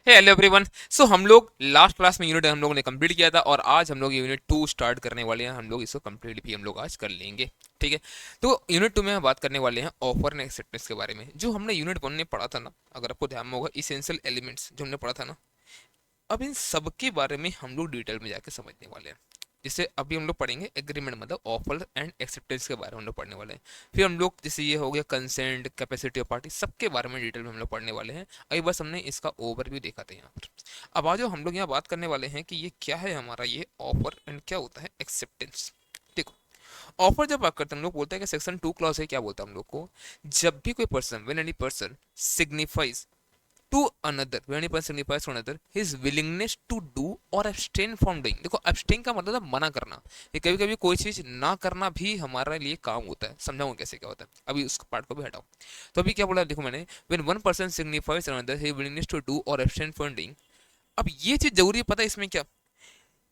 Hello everyone. सो हम लोग last class में यूनिट हम लोगों ने कंप्लीट किया था और आज हम लोग यूनिट 2 स्टार्ट करने वाले हैं। हम लोग इसको कंप्लीट भी हम लोग आज कर लेंगे। ठीक है। तो यूनिट 2 में हम बात करने वाले हैं ऑफर एंड एक्सेप्टेंस के बारे में, जो हमने यूनिट 1 में पढ़ा था ना। अगर आपको ध्यान में होगा, इसेंशियल एलिमेंट्स जो हमने पढ़ा था ना, अब इन सब के बारे में हम लोग डिटेल में जाके समझने वाले हैं। जैसे अभी हम लोग पढ़ेंगे एग्रीमेंट, मतलब ऑफर एंड एक्सेप्टेंस के बारे में हम लोग पढ़ने वाले हैं। फिर हम लोग जैसे ये हो गया कंसेंट, कैपेसिटी ऑफ पार्टी, सबके बारे में डिटेल में हम लोग पढ़ने वाले हैं। अभी बस हमने इसका ओवरव्यू देखा था यहाँ पर। अब आज हम लोग यहाँ बात करने वाले हैं कि ये क्या है हमारा ये ऑफर एंड क्या होता है एक्सेप्टेंस। देखो, ऑफर जब बात करते हैं हम लोग बोलते हैं कि सेक्शन 2 क्लॉज है, क्या बोलता है हम लोग को, जब भी कोई person, when any person signifies to another, when a person signifies to another his willingness to do or abstain from doing। देखो, abstain का मतलब है मना करना। ये कभी कभी कोई चीज ना करना भी हमारे लिए काम होता है। समझाऊंगा कैसे क्या होता है, अभी उस पार्ट को भी हटाओ। तो अभी क्या बोला देखो मैंने, when one person signifies to another his willingness to do or abstain from doing। अब ये चीज जरूरी है, पता है इसमें क्या,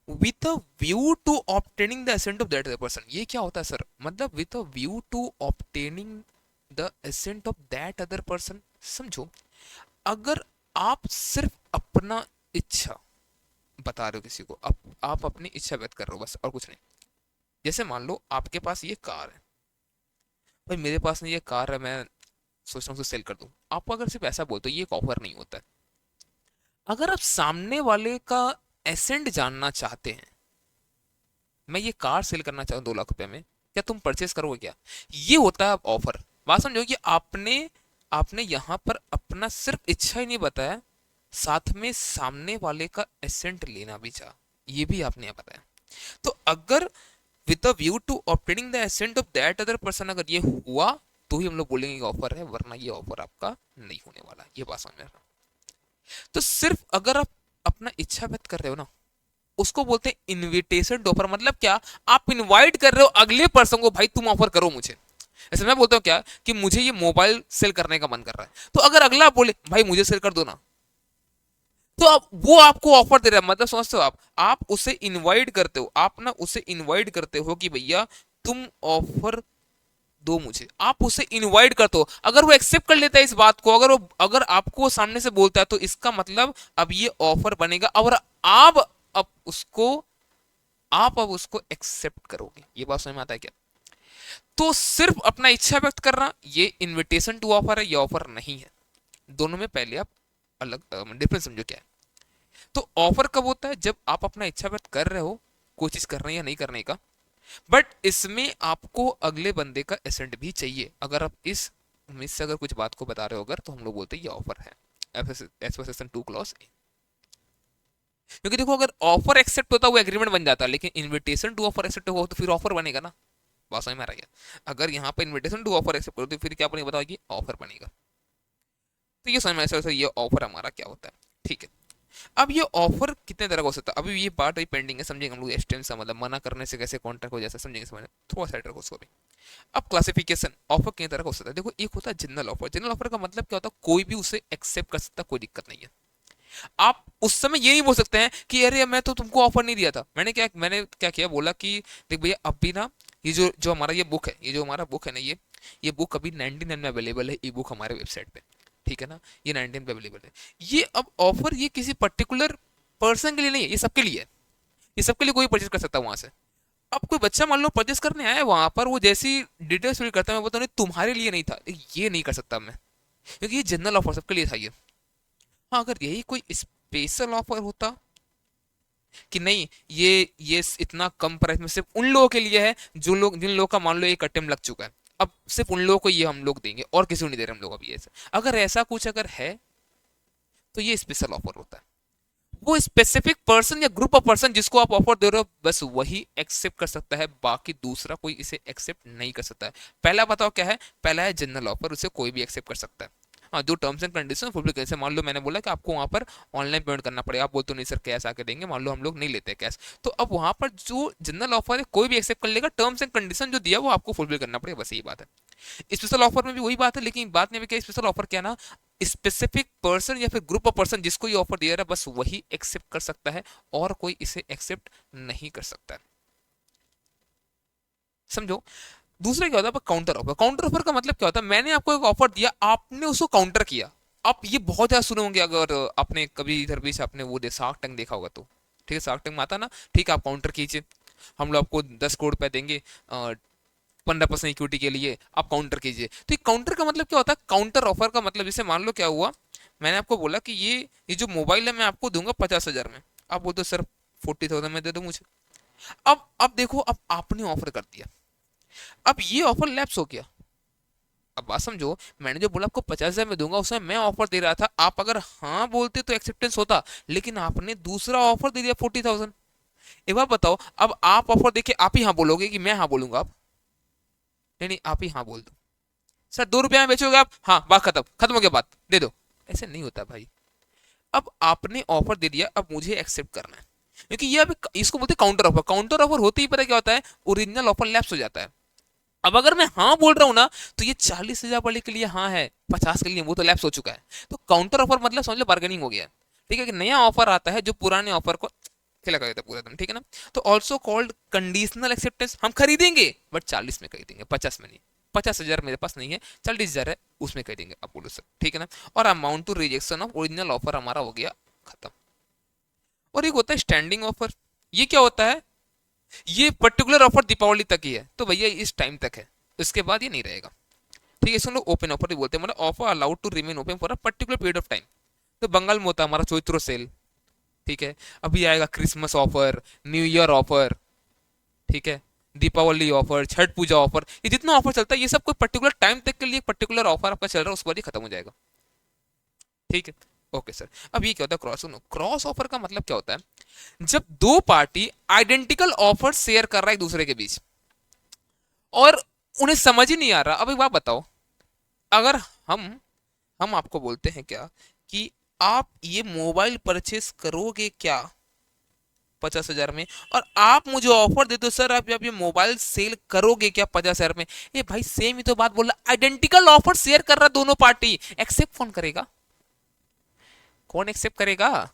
with a view to obtaining the assent of that other person। ये क्या होता है सर, मतलब with a view to obtaining the assent of that other person। समझो, अगर आप सिर्फ अपना इच्छा बता रहे हो किसी को, आप अपनी इच्छा व्यक्त कर रहे हो बस, और कुछ नहीं। जैसे मान लो आपके पास ये कार है, भाई मेरे पास नहीं ये कार है, मैं सोच रहा हूँ उसे सेल कर दूं। आप अगर सिर्फ ऐसा बोलते हो, ये एक ऑफर नहीं होता है। अगर आप सामने वाले का एसेंट जानना चाहते हैं, मैं ये कार सेल करना चाहूँ 2 लाख रुपए में, क्या तुम परचेस करोगे क्या, ये होता है ऑफर। बात समझो कि आपने आपने यहाँ पर अपना सिर्फ इच्छा ही नहीं बताया, साथ में सामने वाले का एसेंट लेना भी चाहा, ये भी आपने यहाँ बताया। तो अगर with a view to obtaining the assent of that other person, अगर ये हुआ तो ही हम लोग बोलेंगे कि ऑफर है, वरना ये ऑफर आपका नहीं होने वाला। ये बात समझ में आ रहा। तो सिर्फ अगर आप अपना इच्छा व्यक्त कर रहे हो ना, उसको बोलते हैं इनविटेशन टू ऑफर। मतलब क्या, आप इनवाइट कर रहे हो अगले पर्सन को, भाई तुम ऑफर करो मुझे। ऐसे मैं बोलता हूँ क्या, कि मुझे ये मोबाइल सेल करने का मन कर रहा है, तो अगर अगला बोले भाई मुझे सेल कर दो ना, तो अब वो आपको ऑफर दे रहा है। मतलब समझते हो, आप उसे इनवाइट करते हो, आप ना उसे इनवाइट करते हो कि भैया तुम ऑफर दो मुझे, आप उसे इनवाइट करते हो। अगर वो एक्सेप्ट कर लेता है इस बात को, अगर आपको सामने से बोलता है, तो इसका मतलब अब ये ऑफर बनेगा, और आप अब उसको आप अब उसको एक्सेप्ट करोगे। ये बात समझ में आता है क्या। तो सिर्फ अपना इच्छा व्यक्त करना ये इनविटेशन टू ऑफर है, ये ऑफर नहीं है। दोनों में पहले आप अलग डिफरेंस समझो क्या है। तो ऑफर कब होता है, जब आप अपना इच्छा व्यक्त कर रहे हो कोई चीज करने या नहीं करने का, बट इसमें आपको अगले बंदे का एसेंट भी चाहिए। अगर आप इस उम्मीद से अगर कुछ बात को बता रहे हो अगर, तो हम लोग बोलते हैं ये ऑफर है, as per section 2 clause A. क्योंकि देखो, अगर ऑफर एक्सेप्ट होता वो एग्रीमेंट बन जाता, लेकिन इनविटेशन टू ऑफर एक्सेप्ट हो तो फिर ऑफर बनेगा ना। बात समझ में आ रहा है। अगर यहाँ पर इनविटेशन टू ऑफर एक्सेप्ट करो तो फिर क्या बनेगा, बताओ, कि ऑफर बनेगा। तो ये समझ में ऐसा ये ऑफर हमारा क्या होता है। ठीक है। अब ये ऑफर कितने तरह का हो सकता है, अभी ये पार्ट अभी पेंडिंग है, समझेंगे हम लोग एक्सटेंस का मतलब मना करने से कैसे कॉन्ट्रैक्ट हो जाता है, समझेंगे समझ थोड़ा सा रखो उसको भी। अब क्लासिफिकेशन ऑफर कितने तरह का हो सकता है। देखो, एक होता है जनरल ऑफर। जनरल ऑफर का मतलब क्या होता है, कोई भी उसे एक्सेप्ट कर सकता, कोई दिक्कत नहीं है। आप उस समय ये नहीं बोल सकते हैं कि अरे मैं तो तुमको ऑफर नहीं दिया था। मैंने क्या किया, बोला कि देख भैया अब भी ना, ये जो जो हमारा ये बुक है, ये जो हमारा बुक है ना, ये बुक अभी 99 में अवेलेबल है, ई बुक हमारे वेबसाइट पे। ठीक है ना, ये 19 पे अवेलेबल है। ये अब ऑफर ये किसी पर्टिकुलर पर्सन के लिए नहीं है, ये सबके लिए है। ये सबके लिए कोई परचेज कर सकता है वहां से। अब कोई बच्चा मान लो परचेज करने आया वहां पर, वो जैसी डिटेल्स फिल करता है, मैं बताऊँ तुम्हारे लिए नहीं था, ये नहीं कर सकता मैं, क्योंकि ये जनरल ऑफर सबके लिए था ये। हाँ, अगर यही कोई स्पेशल ऑफर होता कि नहीं, ये इतना कम प्राइस में सिर्फ उन लोगों के लिए है जो लोग, जिन लोगों का मान लो एक अटेम्प्ट लग चुका है, अब सिर्फ उन लोगों को ये हम लोग देंगे और किसी को नहीं दे रहे हम लोग अभी, ऐसा अगर ऐसा कुछ अगर है, तो ये स्पेशल ऑफर होता है। वो स्पेसिफिक पर्सन या ग्रुप ऑफ पर्सन जिसको आप ऑफर दे रहे हो, बस वही एक्सेप्ट कर सकता है, बाकी दूसरा कोई इसे एक्सेप्ट नहीं कर सकता है। पहला बताओ क्या है, पहला है जनरल ऑफर, उसे कोई भी एक्सेप्ट कर सकता है। हाँ, जो टर्म्स एंड कंडीशन फुलफिल कैसे, मान लो मैंने बोला कि आपको वहां पर ऑनलाइन पेमेंट करना पड़ेगा, आप बोलते हो नहीं सर कैश आके देंगे, मान लो हम लोग नहीं लेते कैश, तो अब वहां पर जो जनरल ऑफर है कोई भी एक्सेप्ट कर लेगा, टर्म्स एंड कंडीशन जो दिया वो आपको फुलफिल करना पड़ेगा, बस यही बात है। स्पेशल ऑफर में भी वही बात है, लेकिन बात नहीं है क्या, स्पेशल ऑफर क्या ना, स्पेसिफिक पर्सन या फिर ग्रुप ऑफ पर्सन जिसको ये ऑफर दिया रहा है, बस वही एक्सेप्ट कर सकता है और कोई इसे एक्सेप्ट नहीं कर सकता है। समझो। दूसरा क्या होता है काउंटर ऑफर। काउंटर ऑफर का मतलब क्या होता है, मैंने आपको एक ऑफर दिया, आपने उसको काउंटर किया। आप ये बहुत ज्यादा सुने होंगे, अगर आपने कभी इधर भी से आपने वो शार्क टैंक देखा होगा तो। ठीक है, शार्क टैंक में आता ना, ठीक है, आप काउंटर कीजिए, हम लोग आपको 10 करोड़ रुपए देंगे 15% इक्विटी के लिए, आप काउंटर कीजिए। तो ये काउंटर का मतलब क्या होता है? काउंटर ऑफर का मतलब, जैसे मान लो क्या हुआ, मैंने आपको बोला कि ये जो मोबाइल है मैं आपको दूंगा 50,000 में, आप बोलते हो सर 40,000 में दे दो मुझे। अब देखो, अब आपने ऑफर कर दिया, अब ये ऑफर लैप्स हो गया। अब बात समझो, मैंने जो बोला आपको 50,000 में दूंगा, उसमें मैं ऑफर दे रहा था, आप अगर हाँ बोलते तो एक्सेप्टेंस होता, लेकिन आपने दूसरा ऑफर दे दिया 40,000। एक बार बताओ, अब आप ऑफर देके आप ही हाँ बोलोगे कि मैं हाँ बोलूंगा? आप नहीं नहीं, आप ही हाँ बोल दो। सर 2 रुपया में बेचोगे आप? हाँ, बात खत्म, खत्म हो गया, बात दे दो। ऐसे नहीं होता भाई। अब आपने ऑफर दे दिया, अब मुझे एक्सेप्ट करना है, क्योंकि ये अब इसको बोलते हैं काउंटर ऑफर। काउंटर ऑफर होते ही पता क्या होता है? ओरिजिनल ऑफर लैप्स हो जाता है। अब अगर मैं हाँ बोल रहा हूँ ना, तो ये 40,000 वाले के लिए हाँ है, 50 के लिए वो तो लैप्स हो चुका है। तो काउंटर ऑफर मतलब समझ लो बार्गेनिंग हो गया। ठीक है, कि नया ऑफर आता है जो पुराने ऑफर को खिला कर देता है पूरा दिन। ठीक है ना? तो ऑल्सो कॉल्ड कंडीशनल एक्सेप्टेंस। हम खरीदेंगे बट 40 में खरीदेंगे, 50 में नहीं। 50,000 मेरे पास नहीं है, 40,000 है, उसमें खरीदेंगे, आप बोलो सर। ठीक है ना? और amount to rejection of original offer हमारा हो गया खत्म। और एक होता है स्टैंडिंग ऑफर। ये क्या होता है? ये पर्टिकुलर ऑफर दीपावली तक ही है, तो भैया इस टाइम तक है, इसके बाद ये नहीं रहेगा। ठीक है, इसको लोग ओपन ऑफर भी बोलते हैं, मतलब offer allowed to remain open for a particular period of time. तो बंगाल में होता है हमारा चैत्र सेल। ठीक है, अभी आएगा Christmas offer, new year offer, ठीक है, दीपावली ऑफर, छठ पूजा ऑफर, ये जितना ऑफर चलता है ये सब कोई पर्टिकुलर टाइम तक के लिए पर्टिकुलर ऑफर आपका चल रहा है, उसके बाद ये खत्म हो जाएगा। ठीक है, ओके सर। अब ये क्या होता है क्रॉस? क्रॉस ऑफर का मतलब क्या होता है? जब दो पार्टी आइडेंटिकल ऑफर शेयर कर रहा है एक दूसरे के बीच, और उन्हें समझ ही नहीं आ रहा। अब एक बात बताओ, अगर हम हम आपको बोलते हैं क्या कि आप ये मोबाइल परचेस करोगे क्या 50,000 में, और आप मुझे ऑफर देते हो सर आप ये मोबाइल सेल करोगे क्या 50,000 में, ये भाई सेम ही तो बात बोल रहा, आइडेंटिकल ऑफर शेयर कर रहा दोनों पार्टी, एक्सेप्ट कौन करेगा? कौन एक्सेप्ट करेगा?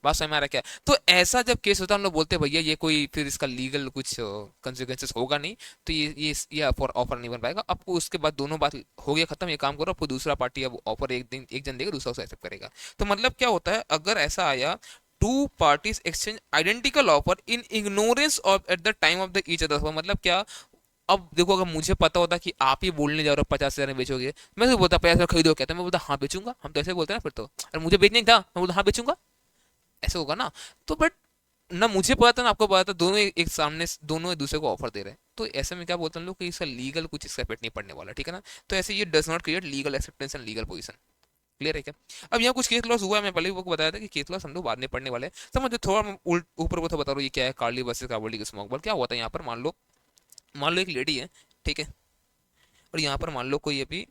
बात समझ में आ रहा है क्या? तो ऐसा जब केस होता है, हम लोग बोलते हैं भैया ये कोई फिर इसका लीगल कुछ कंसिक्वेंसेस होगा नहीं, तो ये ऑफर ऑफर नहीं बन पाएगा आपको। उसके बाद दोनों बात हो गया खत्म, ये काम करो, आपको दूसरा पार्टी अब ऑफर एक दिन एक जन देगा, दूसरा उसे एक्सेप्ट करेगा। तो मतलब क्या होता है, अगर ऐसा आया, two parties exchange identical offer in ignorance of at the time of the each other, मतलब क्या? अब देखो, अगर मुझे पता होता कि आप ही बोलने जा रहे हो 50,000 में बेचोगे, मैं तो बोलता 50,000 खरीदो, कहता मैं बोलता हाँ बेचूंगा, हम तो ऐसे बोलते हैं ना फिर तो। अरे मुझे बेचने था, मैं बोलता हाँ बेचूंगा, ऐसे होगा ना? तो बट ना मुझे पता था ना आपको पता था, दोनों एक सामने दोनों एक दूसरे को ऑफर दे रहे हैं, तो ऐसे में क्या बोलते हैं लोग कि इसका लीगल कुछ इसका इफेक्ट नहीं पड़ने वाला। ठीक है ना? तो ऐसे ये does not create legal acceptance and legal position. Clear है क्या? अब यहाँ कुछ केस लॉस हुआ है, मैं पहले भी आपको बताया था कि केस लॉस हम लोग बाद में पढ़ने वाले हैं। समझ थोड़ा मैं ऊपर को तो बता रहा हूँ ये क्या है, कार्ली वर्सेस कावली का स्मोक बॉल क्या हुआ था यहाँ पर। मान लो एक लेडी है, ठीक है, और यहाँ पर मान लो कोई अभी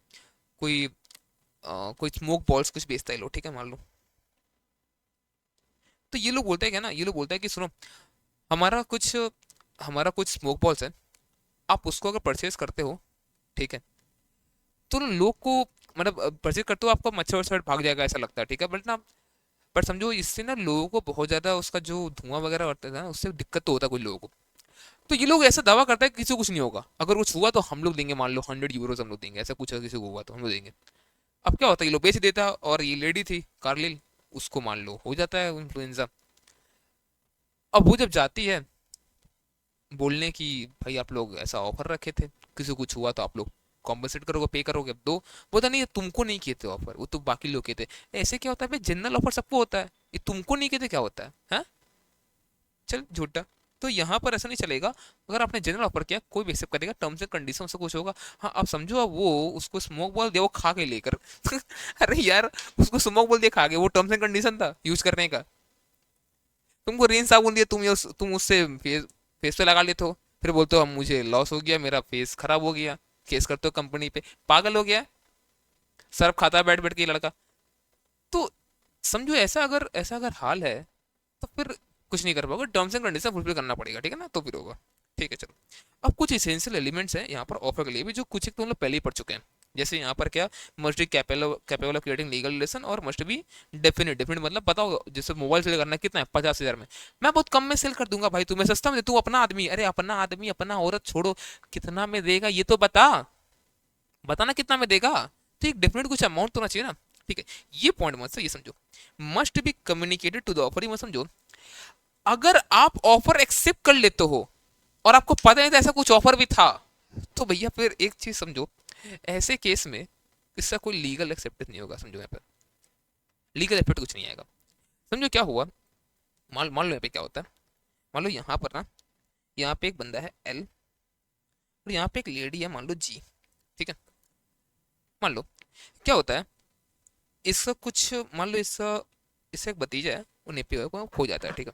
कोई कोई स्मोक बॉल्स कुछ बेचता है लो, ठीक है, मान लो। तो ये लोग बोलते हैं क्या ना, ये लोग बोलते हैं कि सुनो, हमारा कुछ हमारा कुछ स्मोक बॉल्स है, आप उसको अगर परचेज करते हो, ठीक है, तो लोग को मतलब परचेज करते हो आपको मच्छर वच्छर भाग जाएगा ऐसा लगता है, ठीक है, बट ना, पर समझो इससे ना लोगों को बहुत ज्यादा उसका जो धुआं वगैरह होता है ना, उससे दिक्कत तो होता है कुछ लोगों को। तो ये लोग ऐसा दावा करता है कि किसी को कुछ नहीं होगा, अगर कुछ हुआ तो हम लोग देंगे, मान लो 100 यूरोज हम लोग देंगे, ऐसा कुछ किसी को हुआ तो हम लोग देंगे। अब क्या होता है, ये लोग बेच देता है, और ये लेडी थी कार्लिल, उसको मान लो हो जाता है इन्फ्लुएंजा। अब वो जब जाती है बोलने की, भाई आप लोग ऐसा ऑफर रखे थे, किसी को कुछ हुआ तो आप लोग कॉम्पनसेट करोगे, पे करोगे, अब दो। बोलता नहीं, ये तुमको नहीं किए थे ऑफर, वो तो बाकी लोग किए थे। ऐसे क्या होता है भाई, जनरल ऑफर सबको होता है, ये तुमको नहीं किए थे क्या होता है? हाँ, चल झूठा। तो यहाँ पर ऐसा नहीं चलेगा, अगर आपने जनरल ऑफर किया कोई भी एक्सेप्ट करेगा, टर्म्स एंड कंडीशन से कुछ होगा। हाँ, अब समझो, अब वो उसको स्मोक बॉल दे वो खा के लेकर अरे यार, उसको स्मोक बॉल दे खा के, वो टर्म्स एंड कंडीशन था यूज करने का। तुमको रेन साबुन दिया, तुम उससे फेस पे लगा लेते हो, फिर बोलते हो अब मुझे लॉस हो गया, मेरा फेस खराब हो गया, केस करते हो कंपनी पे, पागल हो गया, सर्फ खाता है बैठ बैठ के ये लड़का। तो समझो, ऐसा अगर हाल है, तो फिर कुछ नहीं कर पाओगे, टर्म्स एंड कंडीशन फुलफिल करना पड़ेगा, ठीक है ना, तो फिर होगा। ठीक है, चलो। अब कुछ इसेंशियल एलिमेंट्स हैं यहाँ पर ऑफर के लिए भी, जो कुछ एक तो हम लोग पहले ही पढ़ चुके हैं। जैसे यहाँ पर क्या, must be capable of creating legal relation, और मस्ट बी डेफिनेट। डेफिनेट मतलब पता होगा, जैसे मोबाइल सेल करना है, कितना है 50,000 में, मैं बहुत कम में सेल कर दूंगा भाई, तुम्हें सस्ता में, तू अपना आदमी, अरे अपना आदमी अपना औरत छोड़ो, कितना में देगा ये तो बता, बताना कितना में देगा। तो एक डेफिनेट कुछ अमाउंट तो होना चाहिए ना। ठीक है, ये पॉइंट मत से ये समझो, must be communicated to the offer, ये मत समझो। अगर आप ऑफर एक्सेप्ट कर लेते हो और आपको पता नहीं था ऐसा कुछ ऑफर भी था, तो भैया फिर एक चीज समझो, ऐसे केस में इसका कोई लीगल एक्सेप्टेंस नहीं होगा। समझो यहाँ पर लीगल एक्सेप्ट कुछ नहीं आएगा। समझो क्या हुआ, मान मान लो यहाँ पे क्या होता है, मान लो यहाँ पर ना, यहाँ पे एक बंदा है एल और यहाँ पे एक लेडी है मान लो जी। ठीक है, मान लो क्या होता है, इसका कुछ मान लो इसका, इससे एक भतीजा है वो नेपी को खो जाता है। ठीक है,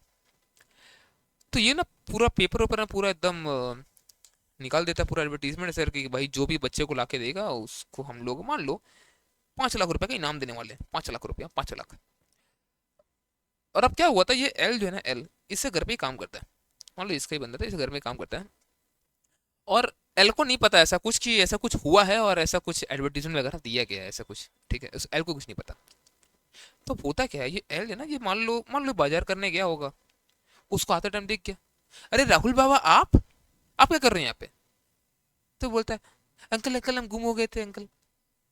तो ये ना पूरा पेपर वेपर ना पूरा एकदम निकाल देता है पूरा एडवर्टीजमेंट सर कि भाई जो भी बच्चे को लाके देगा उसको हम लोग मान लो 5 लाख रुपए का इनाम देने वाले हैं, 5 लाख रुपया, 5 लाख। और अब क्या हुआ था, ये एल जो है ना, एल इससे घर पे ही काम करता है, मान लो इसका ही बंदा था, इसे घर में काम करता है। और एल को नहीं पता ऐसा कुछ कि ऐसा कुछ हुआ है और ऐसा कुछ एडवर्टीजमेंट वगैरह दिया गया है ऐसा कुछ। ठीक है, उस एल को कुछ नहीं पता। तो होता क्या है, ये एल है ना, ये मान लो बाजार करने गया होगा, उसको आते टाइम देख गया, अरे राहुल बाबा आप क्या कर रहे हैं यहाँ पे। तो बोलता है अंकल अंकल हम गुम हो गए थे अंकल।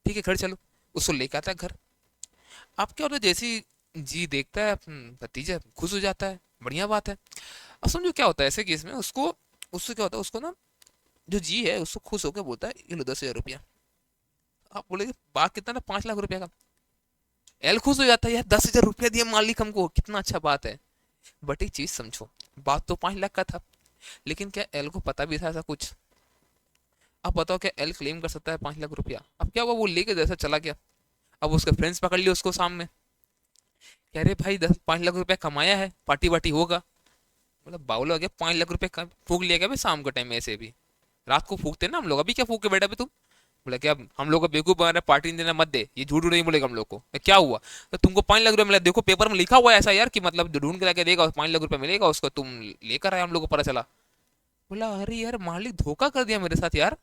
ठीक है घर चलो, उसको लेके आता है घर। अब क्या होता है, जैसे ही जी देखता है भतीजा खुश हो जाता है, बढ़िया बात है। अब समझो क्या होता है ऐसे केस में, उसको उससे क्या होता है, उसको ना जो जी है उसको खुश होकर बोलता है ये लो 10,000 रुपया। आप बोलेगे बात कितना ना, 5 लाख रुपया का। एल खुश हो जाता है, यार 10,000 रुपया दिया मालिक हमको, कितना अच्छा बात है। बट एक चीज समझो, बात तो 5 लाख का था, लेकिन क्या एल को पता भी था ऐसा कुछ। अब बताओ क्या एल क्लेम कर सकता है 5 लाख रुपया। अब क्या हुआ, वो लेके जैसा चला गया, अब उसके फ्रेंड्स पकड़ लिए उसको सामने, कह रहे भाई 5 लाख रुपया कमाया है, पार्टी वार्टी होगा। मतलब बाउल हो गया, 5 लाख रुपया फूक लिया गया भाई शाम के टाइम में, ऐसे भी रात को फूकते ना हम लोग, अभी क्या फूक के बैठा भी तुम। बोला क्या हम लोग को बेवकूफ बना रहे, पार्टी नहीं देना मत दे, ये झूठ नहीं बोलेगा हम लोग को। क्या हुआ, तो तुमको 5 लाख रुपया मिला, देखो पेपर में लिखा हुआ है ऐसा यार कि मतलब ढूंढ के लाके देगा 5 लाख रुपया मिलेगा उसको, तुम लेकर आए, हम लोग को पता चला। बोला अरे यार मालिक धोखा कर दिया मेरे साथ यार।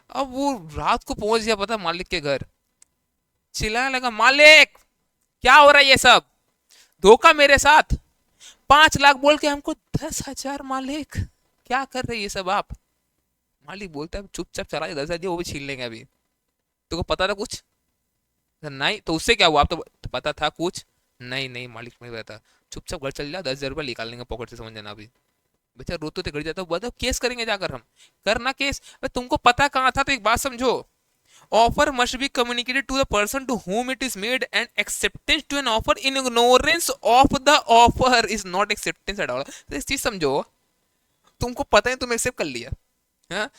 अब वो रात को पहुंच गया पता मालिक के घर, चिल्लाने लगा मालिक क्या हो रहा है ये सब, धोखा मेरे साथ, 5 लाख बोल के हमको 10,000 मालिक, क्या कर रहे ये सब आप। मालिक बोलता है चुपचाप चला जा, 10,000 दिया वो भी छीन लेंगे अभी, तुमको पता था कुछ। नहीं तो उससे क्या हुआ, आप तो पता था कुछ। नहीं नहीं मालिक नहीं पता, चुपचाप घर चल जाओ, 10,000 रुपया निकाल लेंगे पॉकेट से, समझ जाना अभी। बेचारा रोते थे घर जाता, बताओ केस करेंगे जाकर हम, करना केस। तुमको पता कहाँ था, तो एक बात समझो, offer must be communicated to the person to whom it is made and acceptance to an offer in ignorance of the offer is not acceptance at all। तो इस चीज समझो, तुमको पता है तुम एक्सेप्ट कर लिया, हाँ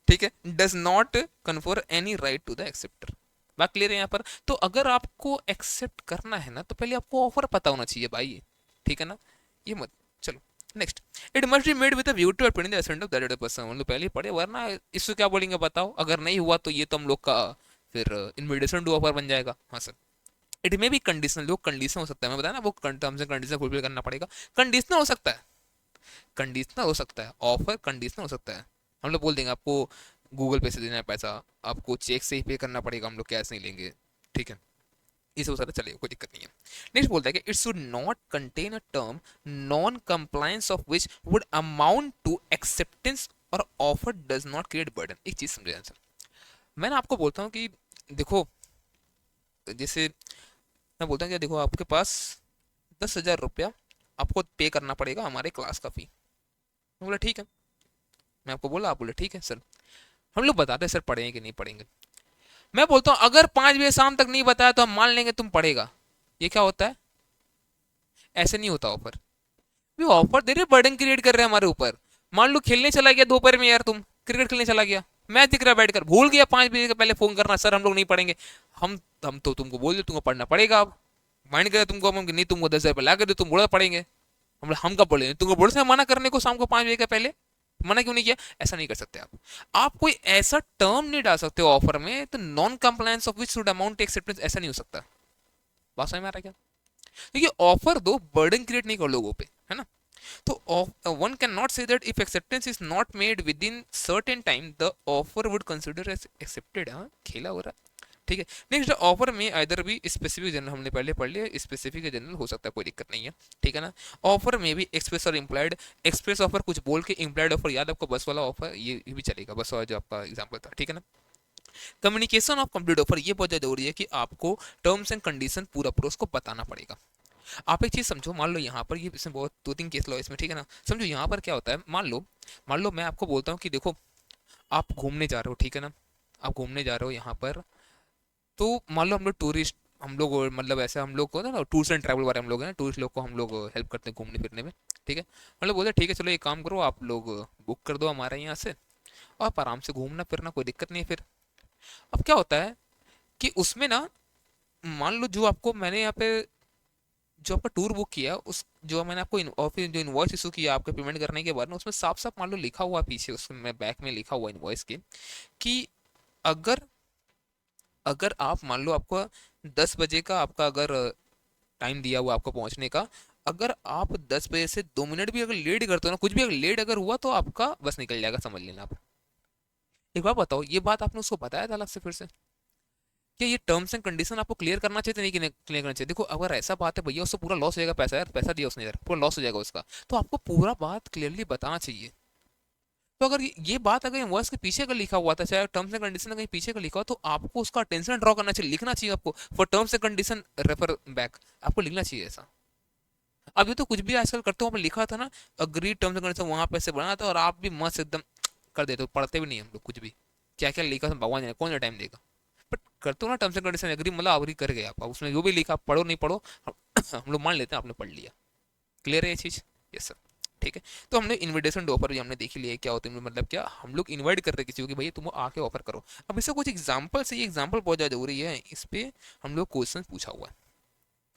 ठीक है, does not confer any right to the acceptor. बात क्लियर है यहाँ पर। तो अगर आपको एक्सेप्ट करना है ना, तो पहले आपको ऑफर पता होना चाहिए भाई, ठीक है ना, ये मत। चलो next, it must be made with a view to obtaining the assent of that other person। मतलब पहले ही पढ़े, वरना इसको क्या बोलेंगे बताओ, अगर नहीं हुआ तो ये तो हम लोग का फिर इनविटेशन टू ऑफर बन जाएगा। हाँ सर, इट में भी कंडीशनल, जो कंडीशन हो सकता है, मैं बताया ना वो टर्म्स एंड कंडीशन फुलफिल करना पड़ेगा। कंडीशनल हो सकता है, कंडीशनल हो सकता है, ऑफर कंडीशनल हो सकता है। हम लोग बोल देंगे आपको गूगल पे से देना है पैसा, आपको चेक से ही पे करना पड़ेगा, हम लोग कैश नहीं लेंगे, ठीक है, इसे हो सकता है, चलेगा कोई दिक्कत नहीं है। नेक्स्ट बोलता है कि it should not contain a term non compliance of which would amount to acceptance और offer does not create burden. एक चीज समझे सर, मैं ना आपको बोलता हूँ कि देखो, जैसे मैं बोलता हूँ कि देखो आपके पास 10,000 रुपया आपको पे करना पड़ेगा हमारे क्लास का फी। मैं बोला ठीक है, मैं आपको बोला, आप बोले ठीक है सर। हम लोग बताते हैं सर पढ़ेंगे कि नहीं पढ़ेंगे। मैं बोलता हूँ अगर 5 बजे शाम तक नहीं बताया तो हम मान लेंगे तुम पढ़ेगा। ये क्या होता है, ऐसे नहीं होता ऑफर। भी ऑफर दे रहे, बर्डन क्रिएट कर रहे हैं हमारे ऊपर। मान लो खेलने चला गया दोपहर में यार, तुम क्रिकेट खेलने चला गया, मैच दिख रहा है बैठकर, भूल गया 5 बजे के पहले फोन करना, सर हम लोग नहीं पढ़ेंगे। हम तो तुमको बोल दे तुमको पढ़ना पड़ेगा, अब माइंड करे तुमको, हम नहीं तुमको 10,000 रुपये ला कर दो, तुम बोला पढ़ेंगे। हम कब बोले तुमको, बोल से मना करने को शाम को 5 बजे के पहले, मना क्यों नहीं किया। ऐसा नहीं कर सकते आप कोई ऐसा टर्म नहीं डाल सकते ऑफर में, तो non compliance of which should amount acceptance, ऐसा नहीं हो सकता। बात समझ में आ रहा है क्या, क्योंकि ऑफर दो बर्डन क्रिएट नहीं करो लोगों पे, है ना। तो one cannot say that if acceptance is not made within certain time the offer would consider as accepted। हाँ खेला हो रहा है, ठीक है। नेक्स्ट, ऑफर में आइदर भी स्पेसिफिक जनरल, हमने पहले पढ़ लिया, स्पेसिफिक या जनरल हो सकता है, कोई दिक्कत नहीं है, ठीक है ना। ऑफर में भी एक्सप्रेस और इम्प्लाइड, एक्सप्रेस ऑफर कुछ बोल के, इम्प्लाइड ऑफर याद आपको बस वाला ऑफर, ये भी चलेगा, बस वाला जो आपका एग्जाम्पल था, ठीक है ना। कम्युनिकेशन ऑफ कंप्लीट ऑफर ये बहुत ज़्यादा जरूरी है कि आपको टर्म्स एंड कंडीशन पूरा पूरा उसको बताना पड़ेगा। आप एक चीज़ समझो, मान लो यहाँ पर ये इसमें बहुत 2-3 केस लो इसमें, ठीक है ना। समझो यहाँ पर क्या होता है, मान लो मैं आपको बोलता हूँ कि देखो आप घूमने जा रहे हो, ठीक है ना। आप घूमने जा रहे हो यहाँ पर, तो मान लो हम लोग टूरिस्ट, हम लोग मतलब ऐसे हम लोग को ना टूर्स एंड ट्रैवल वाले हम लोग हैं, टूरिस्ट लोग को हम लोग हेल्प करते हैं घूमने फिरने में, ठीक है। मतलब बोलते हैं ठीक है चलो एक काम करो, आप लोग बुक कर दो हमारे यहाँ से और आप आराम से घूमना फिरना, कोई दिक्कत नहीं है फिर। अब क्या होता है कि उसमें ना, मान लो जो आपको मैंने यहाँ पे जो आपका टूर बुक किया उस, जो मैंने आपको ऑफिस जो इनवॉइस इशू किया आपके पेमेंट करने के बाद ना, उसमें साफ साफ मान लो लिखा हुआ पीछे उसमें बैक में लिखा हुआ इनवॉइस के कि अगर अगर आप मान लो आपको 10 बजे का आपका अगर टाइम दिया हुआ आपको पहुंचने का, अगर आप 10 बजे से 2 मिनट भी अगर लेट करते हो ना, कुछ भी अगर लेट अगर हुआ तो आपका बस निकल जाएगा, समझ लेना आप। एक बार बताओ, ये बात आपने उसको बताया था अलग से फिर से? क्या ये टर्म्स एंड कंडीशन आपको क्लियर करना चाहिए था, नहीं क्लियर करना चाहिए? देखो अगर ऐसा बात है भैया उससे पूरा लॉस हो जाएगा, पैसा यार पैसा दिया उसने यार, पूरा लॉस हो जाएगा उसका, तो आपको पूरा बात क्लियरली बताना चाहिए। तो अगर ये बात अगर इनवॉइस के पीछे का लिखा हुआ था, चाहे टर्म्स एंड कंडीशन कहीं पीछे का लिखा हो, तो आपको उसका अटेंशन ड्रॉ करना चाहिए, लिखना चाहिए आपको, for terms and condition refer back, आपको लिखना चाहिए ऐसा। अब ये तो कुछ भी आजकल करते हो, लिखा था ना अग्री टर्म्स एंड कंडीशन, वहां पे से बना था और आप भी मस्त एकदम कर देते हो, पढ़ते भी नहीं हम लोग कुछ भी, क्या क्या लिखा था भगवान जाने, कौन सा टाइम देगा। बट करते हो ना टर्म्स एंड कंडीशन एग्री, मतलब अग्री कर गए आप, अब उसमें जो भी लिखा पढ़ो नहीं पढ़ो हम लोग मान लेते हैं आपने पढ़ लिया। क्लियर है ये चीज़? Yes sir. ठीक है। तो हमने इनविटेशन टू ऑफर भी हमने देख लिया है क्या होता है, मतलब क्या हम लोग इनवाइट कर रहे हैं किसी को कि भैया तुम आके ऑफर करो। अब इससे कुछ एग्जांपल से, ये एग्जांपल बहुत ज़्यादा जरूरी है, इस पे हम लोग क्वेश्चन पूछा हुआ है।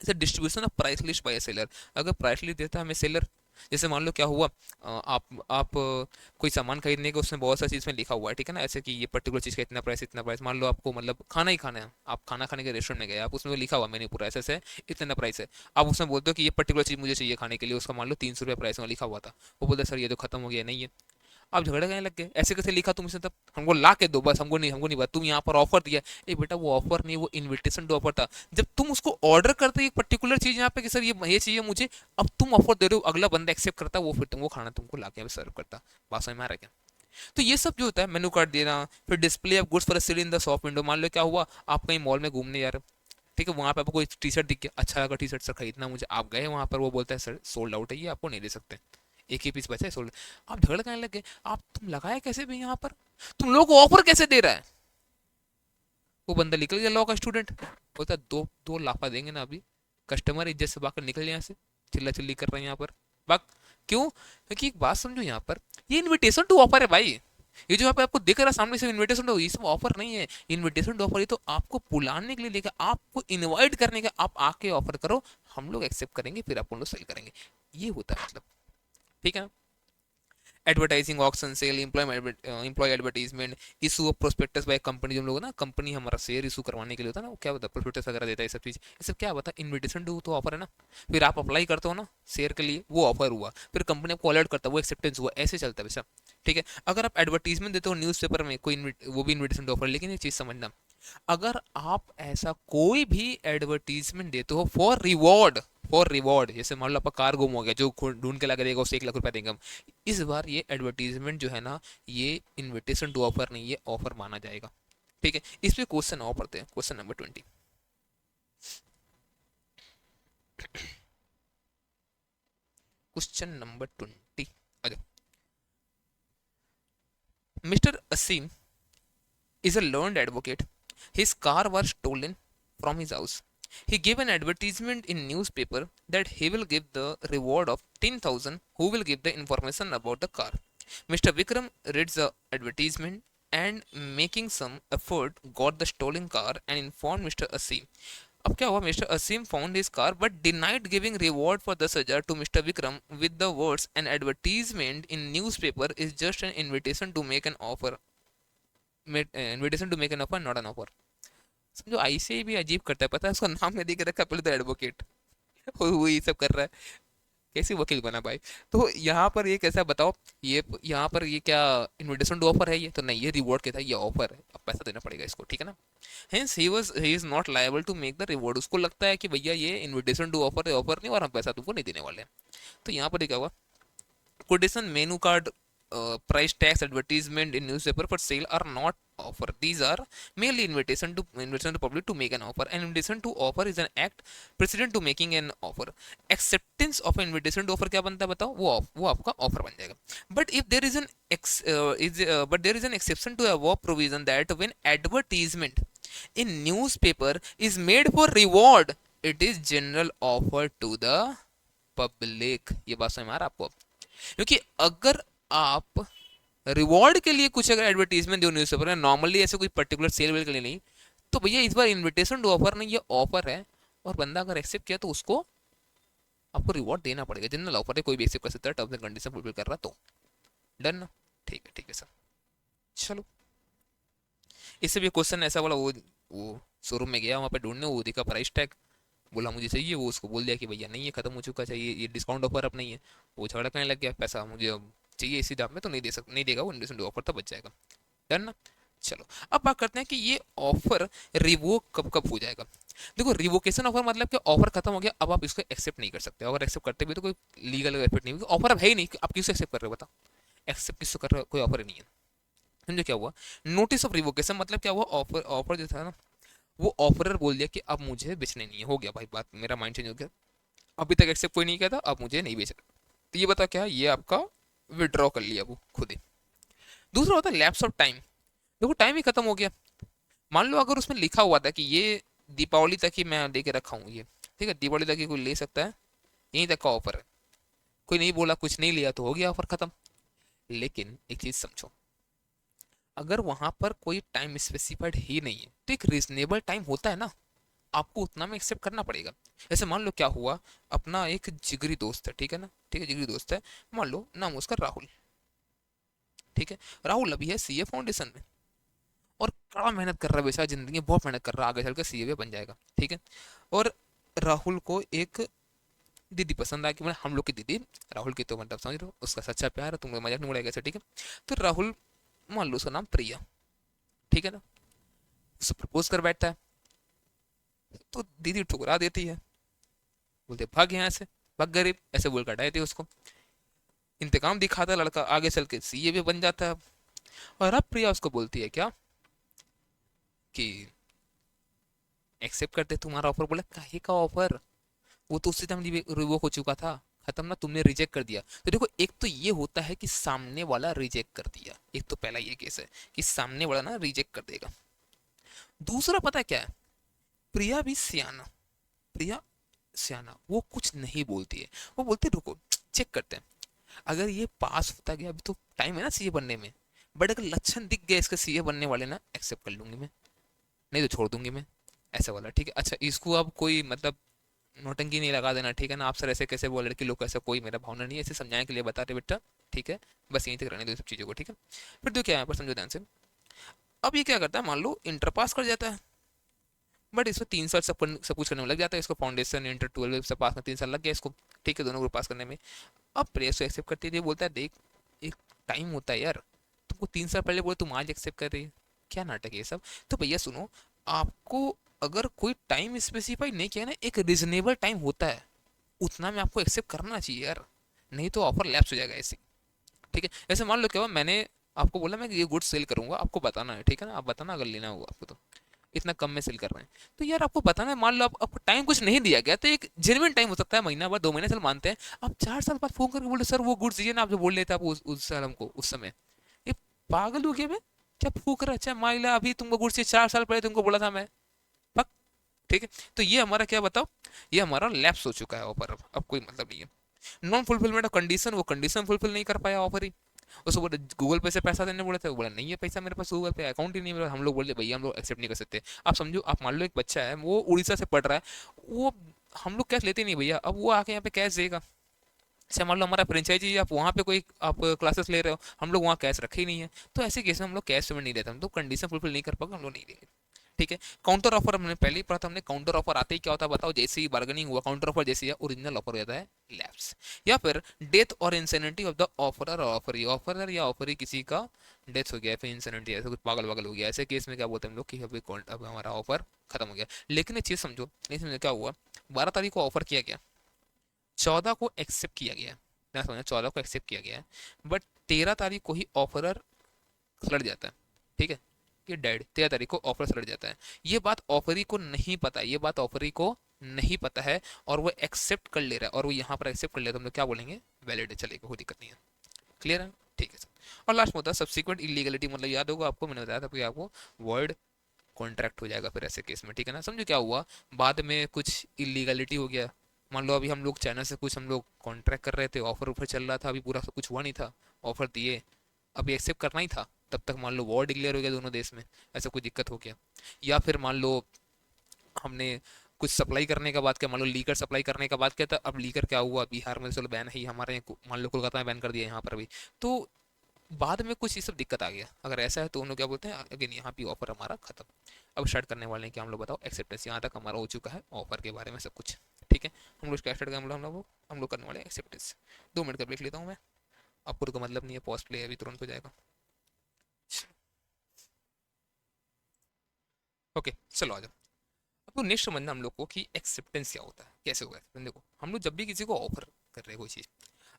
जैसे distribution of price list by seller, अगर प्राइस लिस्ट देता है हमें सेलर, जैसे मान लो क्या हुआ, आप कोई सामान खरीदने का उसमें बहुत सारी चीज़ में लिखा हुआ है, ठीक है ना, ऐसे कि ये पर्टिकुलर चीज़ का इतना प्राइस इतना प्राइस, मान लो आपको मतलब खाना ही खाना है, आप खाना खाने के रेस्टोरेंट में गए, आप उसमें लिखा हुआ मैंने पूरा ऐसे ऐसे इतना प्राइस है, आप उसमें बोलते हो कि ये पर्टिकुलर चीज़ मुझे चाहिए खाने के लिए, उसका मान लो 300 रुपये प्राइस में लिखा हुआ था, वो बोलते सर ये तो खत्म हो गया, नहीं है। आप झगड़े करने लग गए, ऐसे कैसे लिखा तुम इसे, तब हमको ला के दो बस, हमको नहीं बात, तुम यहाँ पर ऑफर दिया। ए बेटा वो ऑफर नहीं, वो इनविटेशन टू ऑफर था। जब तुम उसको ऑर्डर करते एक पर्टिकुलर चीज यहाँ पे कि सर ये चाहिए मुझे, अब तुम ऑफर दे रहे हो, अगला बंदा एक्सेप्ट करता, वो फिर तुमको खाना तुमको ला के सर्व करता। बात समझ में आ रहा है क्या? तो ये सब जो होता है, मेनू कार्ड देना, फिर display of goods for sale in the shop window, मान लो क्या हुआ, आप कहीं मॉल में घूमने जा रहे हो, ठीक है, वहां पे आपको कोई टी शर्ट दिख गया, अच्छा लगा टी शर्ट सर खरीदना मुझे, आप गए वहां पर, वो बोलता है सर सोल्ड आउट है ये, आपको नहीं दे सकते, एक ही पीस बचा है सोल्ड। आप झगड़ा करने लग गए, आप तुम लगाए कैसे भी यहाँ पर, तुम लोग को ऑफर कैसे दे रहा है? वो बंदा निकल गया लॉ का स्टूडेंट, बोलता दो दो लाफा देंगे ना अभी, कस्टमर इज्जत से बाहर निकल जाए यहाँ से, चिल्ला चिल्ली कर रहे हैं यहाँ पर बाक। क्यों? क्योंकि एक बात समझो यहाँ पर, ये इनविटेशन टू ऑफर है भाई, ये जो यहाँ पे आपको दिख रहा है सामने से इनविटेशन टू, ये सब ऑफर नहीं है। इनविटेशन टू ऑफर ये तो आपको बुलाने के लिए लेकर, आपको इनवाइट करने का, आप आके ऑफर करो, हम लोग एक्सेप्ट करेंगे, फिर आप लोग सेल करेंगे, ये होता है मतलब। ठीक है ना। Advertising auction sale employ advertisement, issue of prospectus by company, जो हम लोग ना कंपनी हमारा शेयर इशू करवाने के लिए होता है ना, वो क्या होता है प्रोस्पेक्टस वगैरह देता है, ये सब चीज़, ये सब क्या होता है, इन्विटेशन टू तो ऑफर है ना, फिर आप अप्लाई करते हो ना शेयर के लिए, वो ऑफर हुआ, फिर कंपनी आपको अलर्ट करता है, वो एक्सेप्टेंस हुआ, ऐसे चलता है वैसा। ठीक है। अगर आप एडवर्टीजमेंट देते हो न्यूज़पेपर में कोई वो भी इन्विटेशन टू ऑफर, लेकिन ये चीज़ समझना, अगर आप ऐसा कोई भी एडवर्टीजमेंट देते हो फॉर रिवॉर्ड, जैसे मान लो आपका कार गुम हो गया, जो ढूंढ के लगा देगा उसे 1 लाख रुपया देंगे हम, इस बार ये एडवर्टीजमेंट जो है ना, ये इनविटेशन टू ऑफर नहीं, ये ऑफर माना जाएगा। ठीक है। इस पे क्वेश्चन और पढ़ते हैं, क्वेश्चन नंबर 20। क्वेश्चन नंबर 20, अच्छा। Mister Asim is a learned advocate. His car was stolen from his house. He gave an advertisement in newspaper that he will give the reward of 10,000 who will give the information about the car. Mr. Vikram reads the advertisement and making some effort got the stolen car and informed Mr. Asim. अब क्या हुआ, mister Asim found his car but denied giving reward for 10,000 to mister Vikram with the words an advertisement in newspaper is just an invitation to make an offer, invitation to make an offer not an offer. समझो ICI भी अजीब करता है, पता है उसका नाम में देख रखा है पहले तो एडवोकेट, वो ये सब कर रहा है, कैसे वकील बना भाई। तो यहाँ पर ये कैसा बताओ, ये यहाँ पर ये क्या इन्विटेशन टू ऑफर है, ये तो नहीं, ये रिवॉर्ड के था, ये ऑफर है, अब पैसा देना पड़ेगा इसको, ठीक है ना। Hence he is not liable to make the reward, उसको लगता है कि भैया ये इन्विटेशन टू ऑफर नहीं, और हम पैसा तुमको नहीं देने वाले हैं। तो यहाँ पर क्या हुआ, quotation menu card price tags, advertisement in newspaper for sale are not offer. These are merely invitation to public to make an offer. An invitation to offer is an act precedent to making an offer. Acceptance of an invitation to offer क्या बनता है बताओ, वो आपका offer बन जाएगा. But if there is an but there is an exception to a provision that when advertisement in newspaper is made for reward, it is general offer to the public. ये बात समझ में आ रहा है आपको? क्योंकि अगर आप रिवॉर्ड के लिए कुछ अगर एडवर्टीजमेंट दो न्यूज़पेपर में, नॉर्मली ऐसे कोई पर्टिकुलर सेल वेल के लिए नहीं, तो भैया इस बार इनविटेशन टू ऑफर नहीं, ये ऑफर है, और बंदा अगर एक्सेप्ट किया तो उसको आपको रिवॉर्ड देना पड़ेगा. जनरल ऑफर है, कोई भी एक्सेप्ट कर सकता है टर्म्स एंड कंडीशन फुलफिल कर रहा तो. डन ना? ठीक है सर. चलो, इससे भी क्वेश्चन ऐसा वाला, वो शोरूम में गया, वहाँ पे ढूंढने, वो दिखा प्राइस टैग, बोला मुझे चाहिए, वो उसको बोल दिया कि भैया नहीं है, खत्म हो चुका, चाहिए ये डिस्काउंट ऑफर अब नहीं है. वो झगड़ा करने लग गया, पैसा मुझे अब चाहिए इसी दाम में, तो नहीं देगा वो, इन्वेस्टमेंट ऑफर तो बच जाएगा. डन ना? चलो, अब बात करते हैं कि ये ऑफर रिवोक कब कब हो जाएगा. देखो, रिवोकेशन ऑफर मतलब कि ऑफर खत्म हो गया, अब आप इसको एक्सेप्ट नहीं कर सकते. अगर एक्सेप्ट करते भी तो कोई लीगल इफेक्ट नहीं, ऑफर अब है ही नहीं, आप किसको एक्सेप्ट कर रहे हो बताओ? एक्सेप्ट किसको कर रहे हो, कोई ऑफर ही नहीं है. समझो क्या हुआ? नोटिस ऑफ रिवोकेशन मतलब क्या हुआ, ऑफर जो था ना, वो ऑफरर बोल दिया कि अब मुझे बेचने नहीं है, हो गया भाई बात, मेरा माइंड चेंज हो गया, अभी तक एक्सेप्ट कोई नहीं किया था, अब मुझे नहीं बेचना. तो ये बता क्या, ये आपका विड्रॉ कर लिया वो खुद ही. दूसरा होता है लैप्स ऑफ टाइम. देखो, टाइम ही खत्म हो गया. मान लो अगर उसमें लिखा हुआ था कि ये दीपावली तक ही मैं दे के रखा हूँ ये, ठीक है, दीपावली तक ही कोई ले सकता है, यहीं तक का ऑफर है, कोई नहीं बोला, कुछ नहीं लिया, तो हो गया ऑफर खत्म. लेकिन एक चीज समझो, अगर वहां पर कोई टाइम स्पेसिफाइड ही नहीं है, तो एक रीजनेबल टाइम होता है ना, आपको उतना में एक्सेप्ट करना पड़ेगा. जैसे मान लो क्या हुआ, अपना एक जिगरी दोस्त है, ठीक है ना, ठीक है, जिगरी दोस्त है, मान लो नाम उसका राहुल, ठीक है. राहुल अभी है सीए फाउंडेशन में, और कड़ा मेहनत कर रहा है बेचारा, जिंदगी में बहुत मेहनत कर रहा है, आगे चल के सीए बन जाएगा, ठीक है. और राहुल को एक दीदी पसंद आ गई, मतलब हम लोग की दीदी, राहुल की तो मतलब समझ रहे हो, उसका सच्चा प्यार है, तुम मजाक नहीं उड़ाएगा, ठीक है. तो राहुल, मान लो उसका नाम प्रिया, ठीक है ना, उससे प्रपोज कर बैठता है, तो दीदी ठुकरा देती है, बोलते भाग यहाँ से, भाग गरीब, ऐसे बोल कर हटाई थी उसको. इंतकाम दिखाता लड़का, आगे चल के सीए भी बन जाता है. और अब प्रिया उसको बोलती है क्या, कि एक्सेप्ट करते तुम्हारा ऑफर. बोला काहे का ऑफर, वो तो उसी टाइम रिवोक हो चुका था, खत्म ना, तुमने रिजेक्ट कर दिया. तो देखो, एक तो ये होता है कि सामने वाला रिजेक्ट कर दिया, एक तो पहला ये केस है कि सामने वाला ना रिजेक्ट कर देगा. दूसरा पता है क्या है, प्रिया भी सियाना, प्रिया सियाना, वो कुछ नहीं बोलती है, वो बोलते रुको चेक करते हैं, अगर ये पास होता गया, अभी तो टाइम है ना सीए बनने में, बट अगर लक्षण दिख गए इसके सीए बनने वाले ना, एक्सेप्ट कर लूंगी मैं, नहीं तो छोड़ दूंगी मैं, ऐसा वाला, ठीक है. अच्छा, इसको अब कोई मतलब नोटंकी नहीं लगा देना, ठीक है ना. आप सर ऐसे कैसे बोल, लड़की लोग ऐसा कोई मेरा भावना नहीं है, ऐसे समझाने के लिए बता रहे बेटा, ठीक है, बस यहीं तक रहने दो सब चीज़ों को, ठीक है. फिर तो क्या है, पर समझो ध्यान से. अब ये क्या करता है, मान लो इंटर पास कर जाता है, बट इसमें 3 साल सब कुछ करने में लग जाता है इसको, फाउंडेशन इंटर 12 सब पास में 3 साल लग गया इसको, ठीक है, दोनों ग्रुप पास करने में. अब प्रेस को एक्सेप्ट करती है, बोलता है देख, एक टाइम होता है यार, तुमको 3 साल पहले बोले, तुम आज एक्सेप्ट कर रही है, क्या नाटक है ये सब. तो भैया सुनो, आपको अगर कोई टाइम स्पेसिफाई नहीं किया ना, एक रीजनेबल टाइम होता है, उतना में आपको एक्सेप्ट करना चाहिए यार, नहीं तो ऑफर लैप्स हो जाएगा ऐसे, ठीक है. जैसे मान लो क्या हुआ, मैंने आपको बोला मैं ये गुड सेल करूंगा, आपको बताना है, ठीक है ना, आप बताना अगर लेना होगा आपको, तो इतना कम में सेल कर रहे हैं, तो यार आपको बताना है. मान लो आपको टाइम कुछ नहीं दिया गया, तो एक जेन्युइन टाइम हो सकता है, महीना बाद, 2 महीने, चल मानते हैं, आप 4 साल बाद फोन करके बोले सर वो गुड्स दीजिए ना, आप जो बोल रहे थे आप उस साल हमको, उस समय, ये पागल हो गया मैं, क्या फूक रहा. अच्छा मान लो अभी तुमको गुड्स 4 साल पहले तुमको बोला था मैं, पक, ठीक है. तो ये हमारा क्या बताओ, ये हमारा लैप्स हो चुका है ऑफर, अब कोई मतलब नहीं है. नॉन फुलफिलमेंट ऑफ कंडीशन, वो कंडीशन फुलफिल नहीं कर पाया ऑफर ही, उसको बोले गूगल पे से पैसा देने बोले थे, वो बोला नहीं है पैसा मेरे पास, गूगल पे अकाउंट ही नहीं मेरा. हम लोग बोले भैया हम लोग एक्सेप्ट नहीं कर सकते. आप समझो, आप मान लो एक बच्चा है, वो उड़ीसा से पढ़ रहा है, वो, हम लोग कैश लेते नहीं भैया, अब वो आके यहाँ पे कैश देगा. जैसे मान लो हमारा फ्रेंचाइजी, आप वहाँ पे कोई आप क्लासेस ले रहे हो, हम लोग वहाँ कैश रखे ही नहीं है, तो ऐसे केस में हम लोग कैश पेमेंट नहीं देते, हम तो कंडीशन फुलफिल नहीं कर पाएंगे, हम लोग नहीं देंगे, ठीक है. काउंटर ऑफर हमने पहले ही पढ़ा था हमने, काउंटर ऑफर आते ही क्या होता है बताओ, जैसे ही बार्गेनिंग हुआ, काउंटर ऑफर जैसे ही ओरिजिनल ऑफर हो जाता है लैप्स. या फिर डेथ और insanity of the offeror, offeror या ऑफरी किसी का डेथ हो गया, फिर इंसेनिटी ऐसे कुछ पागल वागल हो गया, ऐसे केस में क्या बोलते हैं हम लोग कि अभी अब हमारा ऑफर खत्म हो गया. लेकिन एक चीज समझो, नहीं समझो क्या हुआ, 12 तारीख को ऑफर किया गया, 14 को एक्सेप्ट किया गया, ध्यान समझना, 14 को एक्सेप्ट किया गया है, बट 13 तारीख को ही ऑफरर लड़ जाता है, ठीक है, ये डेड, 13 तारीख को ऑफर से लड़ जाता है। ये बात ऑफरी को नहीं पता है, ये बात ऑफरी को नहीं पता है, और वो एक्सेप्ट कर ले रहा है, और वो यहाँ पर एक्सेप्ट कर ले, तो हम लोग क्या बोलेंगे, वैलिड है, चलेगा, कोई दिक्कत नहीं है। क्लियर है, ठीक है सर। और लास्ट में होता है सब्सिक्वेंट इलीगलिटी, मतलब याद होगा आपको, मैंने बताया था कि आपको वर्ड कॉन्ट्रैक्ट हो जाएगा फिर ऐसे केस में, ठीक है ना। समझो क्या हुआ, बाद में कुछ इलीगलिटी हो गया, मान लो अभी हम लोग चाइना से कुछ हम लोग कॉन्ट्रैक्ट कर रहे थे, ऑफर ऑफर चल रहा था, अभी पूरा सब कुछ हुआ नहीं था, ऑफर दिए, अभी एक्सेप्ट करना ही था, तब तक मान लो वॉर डिक्लेयर हो गया दोनों देश में, ऐसा कोई दिक्कत हो गया। या फिर मान लो हमने कुछ सप्लाई करने का बात किया, मान लो लीकर सप्लाई करने का बात किया था, अब लीकर क्या हुआ, बिहार में चलो बैन है ही, हमारे मान लो कोलकाता में बैन कर दिया, यहाँ पर भी, तो बाद में कुछ ये सब दिक्कत आ गया, अगर ऐसा है तो हम लोग क्या बोलते हैं, अगेन यहाँ भी ऑफर हमारा खत्म। अब स्टार्ट करने वाले हैं कि हम लोग बताओ एक्सेप्टेंस, यहाँ तक हमारा हो चुका है ऑफर के बारे में सब कुछ, ठीक है। हम लोग क्या स्टार्ट करें, हम लोग करने वाले एक्सेप्टेंस। 2 मिनट का ब्रेक लेता हूँ मैं, आपको तो मतलब नहीं है, पॉज प्ले अभी तुरंत हो जाएगा। ओके चलो आ जाओ। अब तो नेक्स्ट समझना हम लोग को कि एक्सेप्टेंस क्या होता है, कैसे होगा एक्सेप्टेंस। देखो हम लोग जब भी किसी को ऑफर कर रहे हैं कोई चीज़,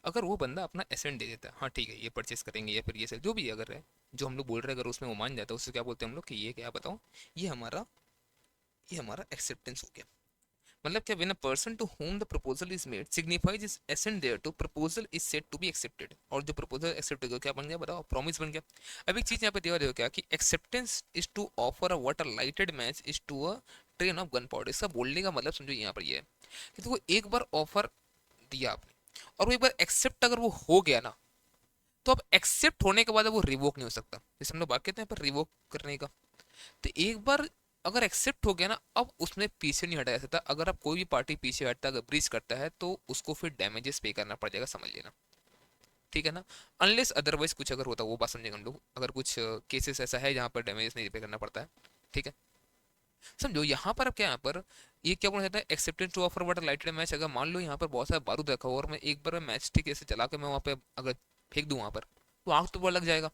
अगर वो बंदा अपना एसेंट दे देता है, हाँ ठीक है ये परचेस करेंगे या फिर ये सब जो भी अगर है, जो हम लोग बोल रहे हैं, अगर उसमें वो मान जाता है, उससे क्या बोलते हैं हम लोग कि ये क्या बताओ, ये हमारा ये हमारा एक्सेप्टेंस हो गया। मतलब क्या, when a person to whom the proposal is made signifies is assent there to proposal is said to be accepted, और जो प्रपोजल एक्सेप्ट हो गया क्या बन गया बताओ, प्रॉमिस बन गया। अब एक चीज यहाँ पे देखो क्या कि acceptance is to offer a water lighted match is to a train of gunpowder. इसका बोलने का मतलब समझो यहाँ पर ये है कि देखो एक बार ऑफर दिया आपने, और वो एक बार एक्सेप्ट अगर वो हो गया ना, तो अब एक्सेप्ट होने के बाद अब वो रिवोक नहीं हो सकता, जैसे हम लोग बात कहते हैं पर रिवोक करने का। तो एक बार अगर एक्सेप्ट हो गया ना, अब उसमें पीछे नहीं हटा जा सकता, अगर आप कोई भी पार्टी पीछे हटता है, अगर ब्रीच करता है, तो उसको फिर डैमेजेस पे करना पड़ जाएगा, समझ लेना, ठीक है ना। अनलेस अदरवाइज कुछ अगर होता, वो बात समझेंगे हम लोग, अगर कुछ केसेस ऐसा है जहाँ पर डैमेजेस नहीं पे करना पड़ता है, ठीक है। समझो यहाँ पर अब क्या, यहाँ पर ये क्या बोला जाता है, acceptance to offer water lighted match. अगर मान लो यहाँ पर बहुत सारा बारूद रखा हो, और मैं एक बार मैच ठीक ऐसे चला के मैं वहाँ पे अगर फेंक दूँ वहाँ पर, तो आग तो बहुत लग जाएगा।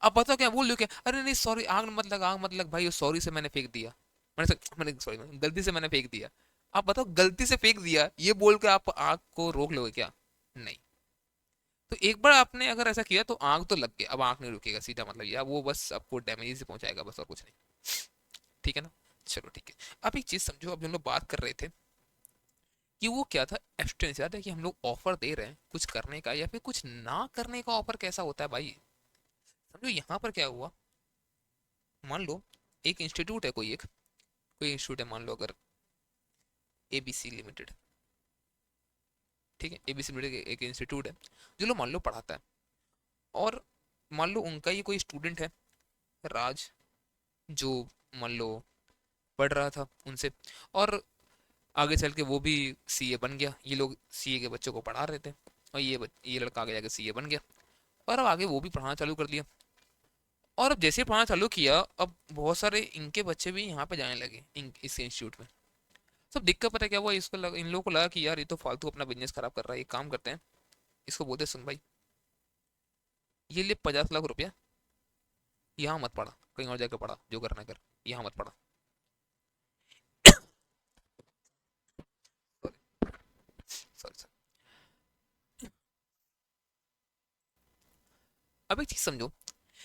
अब पता क्या बोल रहे हो, क्या अरे नहीं सॉरी, आग मत लग भाई, सॉरी से मैंने फेंक दिया, मैंने सॉरी गलती से मैंने फेंक दिया। आप बताओ गलती से फेंक दिया ये बोल के आप आग को रोक लोगे क्या, नहीं। तो एक बार आपने अगर ऐसा किया तो आग तो लग गया, अब आग नहीं रुकेगा, सीधा मतलब या वो बस आपको डैमेज से पहुंचाएगा बस, और कुछ नहीं, ठीक है ना। चलो ठीक है। अब एक चीज समझो, अब हम लोग बात कर रहे थे कि वो क्या था, एब्सटेंस, याद है कि हम लोग ऑफर दे रहे हैं कुछ करने का या फिर कुछ ना करने का, ऑफर कैसा होता है भाई। समझो यहाँ पर क्या हुआ, मान लो एक इंस्टीट्यूट है, कोई इंस्टीट्यूट है, मान लो अगर एबीसी लिमिटेड, ठीक है, एबीसी लिमिटेड एक इंस्टीट्यूट है जो लोग मान लो पढ़ाता है, और मान लो उनका ही कोई स्टूडेंट है राज, जो मान लो पढ़ रहा था उनसे, और आगे चल के वो भी सीए बन गया, ये लोग सीए के बच्चों को पढ़ा रहे थे, और ये लड़का आगे जाके सीए बन गया, और अब आगे वो भी पढ़ाना चालू कर दिया। और अब जैसे ही पढ़ाना चालू किया, अब बहुत सारे इनके बच्चे भी यहाँ पे जाने लगे इस इंस्टीट्यूट में। सब दिक्कत पता है क्या हुआ, इन लोगों को लगा कि यार ये तो फालतू अपना बिजनेस खराब कर रहा है, एक काम करते हैं, इसको बोलते सुन भाई, ये ले 50 लाख रुपया, यहाँ मत पढ़ा, कहीं और जाकर पढ़ा, जो करना कर, यहाँ मत पढ़ा। Sorry sorry. अब एक चीज समझो,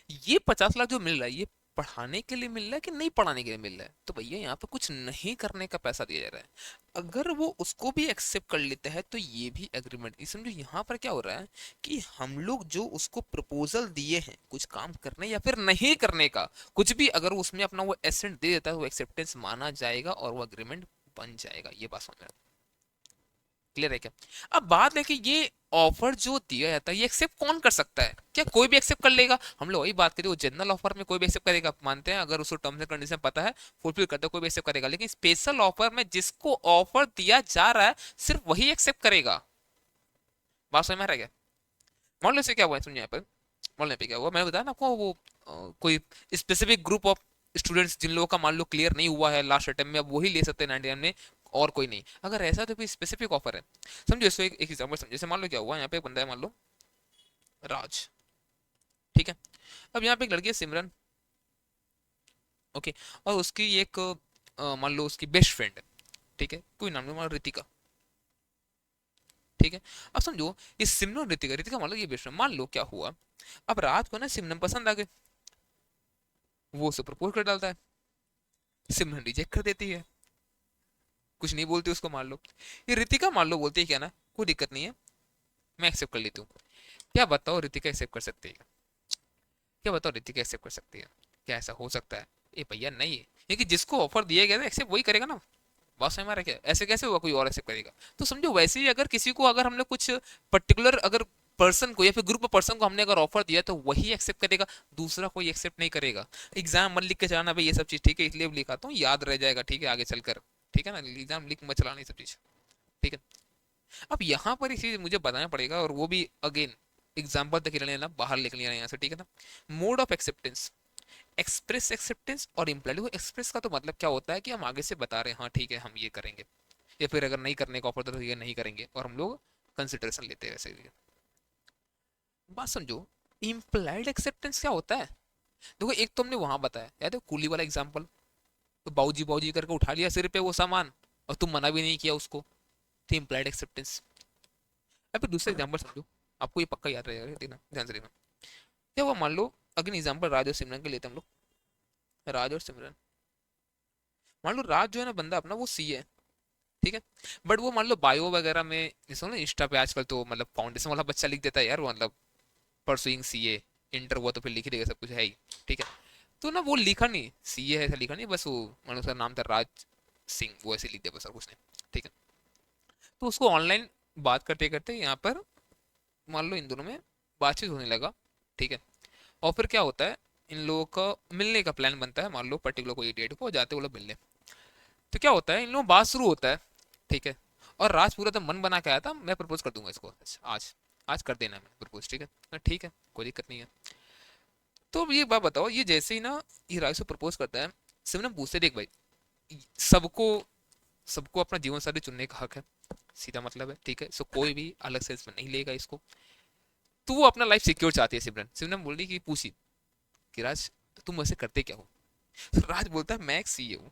ये 50 लाख जो मिल रहा है, ये पढ़ाने के लिए मिल रहा है कि नहीं पढ़ाने के लिए मिल रहा है, तो भैया यहाँ पे कुछ नहीं करने का पैसा दिया जा रहा है। अगर वो उसको भी एक्सेप्ट कर लेता है तो ये भी एग्रीमेंट, ये समझो यहाँ पर क्या हो रहा है कि हम लोग जो उसको प्रपोजल दिए हैं कुछ काम करने या फिर नहीं करने का, कुछ भी अगर उसमें अपना वो एसेंट दे देता है, वो एक्सेप्टेंस माना जाएगा और वो एग्रीमेंट बन जाएगा, ये बात समझ में। क्लियर है क्या। अब बात है कि ये ऑफर जो दिया जाता है, ये एक्सेप्ट कौन कर सकता है, क्या कोई भी एक्सेप्ट कर लेगा, हम लोग वही बात करें, वो जनरल ऑफर में कोई भी एक्सेप्ट करेगा, मानते हैं अगर उसको टर्म्स एंड कंडीशन पता है, फुलफिल करता है, कोई भी एक्सेप्ट करेगा, लेकिन स्पेशल ऑफर में जिसको ऑफर दिया जा रहा है सिर्फ वही एक्सेप्ट करेगा। बात समझ में आ रहा है क्या। मान लो से क्या हुआ है, सुनिए यहाँ पर, मान लो पे क्या हुआ, मैंने बताया ना आपको, वो कोई स्पेसिफिक ग्रुप ऑफ स्टूडेंट्स जिन लोगों का मान लो क्लियर नहीं हुआ है लास्ट अटेम्प्ट में, अब वही ले सकते हैं 99 में, और कोई नहीं। अगर ऐसा तो कोई स्पेसिफिक ऑफर है, समझो इसको एक एग्जांपल समझो, जैसे मान लो क्या हुआ, यहाँ पे एक बंदा है मान लो राज, ठीक है। अब यहाँ पे एक लड़की है सिमरन, ओके, और उसकी एक मान लो उसकी बेस्ट फ्रेंड है, ठीक है, कोई नाम नहीं, मान लो रितिका, ठीक है। अब समझो ये सिमरन और ऋतिका, ऋतिका मान लो ये बेस्ट फ्रेंड, मान लो क्या हुआ, अब रात को ना सिमरन पसंद आ गए, वो उसे प्रपोज कर डालता है, सिमरन रिजेक्ट कर देती है, कुछ नहीं बोलती उसको, मान लो ये ऋतिका मान लो बोलती है क्या ना, कोई दिक्कत नहीं है, मैं एक्सेप्ट कर लेती हूँ। क्या बताओ ऋतिका एक्सेप्ट कर सकती है? क्या बताओ ऋतिका एक्सेप्ट कर सकती है? क्या ऐसा हो सकता है? ए भैया नहीं है, क्योंकि जिसको ऑफर दिया गया था एक्सेप्ट वही करेगा ना। बात समझ में आ रहा है क्या? ऐसे कैसे होगा कोई और एक्सेप्ट करेगा? तो समझो वैसे ही अगर किसी को, अगर हमने कुछ पर्टिकुलर अगर पर्सन को या फिर ग्रुप ऑफ पर्सन को हमने अगर ऑफर दिया तो वही एक्सेप्ट करेगा, दूसरा कोई एक्सेप्ट नहीं करेगा। एग्जाम मत लिख के चलाना भाई ये सब चीज, ठीक है, इसलिए लिखाता हूँ, याद रह जाएगा, ठीक है, आगे चलकर, ठीक है ना, एग्जाम लिख मत चलाना ये सब चीज, ठीक है। अब यहाँ पर एक चीज मुझे बताना पड़ेगा, और वो भी अगेन एग्जाम्पल तक ही लेना, बाहर निकल लेना यहाँ से, ठीक है ना। Mode of acceptance, express acceptance और इम्प्लाइड। एक्सप्रेस का तो मतलब क्या होता है कि हम आगे से बता रहे हैं हाँ ठीक है हम ये करेंगे, या फिर अगर नहीं करने का ऑफर तो ये नहीं करेंगे, और हम लोग कंसिडरेशन लेते हैं वैसे भी। बात समझो, इम्प्लाइड एक्सेप्टेंस क्या होता है? देखो एक तो हमने वहां बताया, याद है कूली वाला एग्जाम्पल, तो बाऊजी बाऊजी करके उठा लिया सिर पे वो सामान, और तुम मना भी नहीं किया उसको, तो इम्प्लाइड एक्सेप्टेंस। अब फिर दूसरा एग्जाम्पल समझो, आपको ये पक्का याद रहेगा, देखना ध्यान से देखना। क्या हुआ, मान लो अगले एग्जाम्पल राज और सिमरन के लेते हैं हम लोग, राज और सिमरन। मान लो राज जो है ना बंदा अपना वो सी है, ठीक है, बट वो मान लो बायो वगैरह में, जैसे ना इंस्टा पे आजकल तो मतलब फाउंडेशन वाला बच्चा लिख देता है यार, वो मतलब परसुइंग सीए, इंटर हुआ तो फिर लिख ही देगा, सब कुछ है ही, ठीक है। तो ना वो लिखा नहीं सीए है, ऐसा लिखा नहीं, बस वो मान उसका नाम था राज सिंह, वो ऐसे लिख दिया बस, और कुछ नहीं, ठीक है। तो उसको ऑनलाइन बात करते करते यहाँ पर मान लो इन दोनों में बातचीत होने लगा, ठीक है। और फिर क्या होता है, इन लोगों का मिलने का प्लान बनता है, मान लो पर्टिकुलर कोई डेट को जाते वो लोग मिलने। तो क्या होता है, इन लोगों बात शुरू होता है, ठीक है। और राज पूरा तो मन बना के आया था, मैं प्रपोज कर दूंगा इसको आज, आज कर देना मैं प्रपोज, ठीक है, ठीक है कोई दिक्कत नहीं है। तो अब ये बात बताओ, ये जैसे ही ना ये राज को प्रपोज करता है, सिमरन पूछते देख भाई, सबको सबको अपना जीवन साथी चुनने का हक है, सीधा मतलब है, ठीक है, सो कोई भी अलग से इसमें नहीं लेगा इसको। तो वो अपना लाइफ सिक्योर चाहती है सिमरन, सिमरन बोल रही कि पूछी कि राज तुम वैसे करते क्या हो? तो राज बोलता है मैं एक सीए हूँ।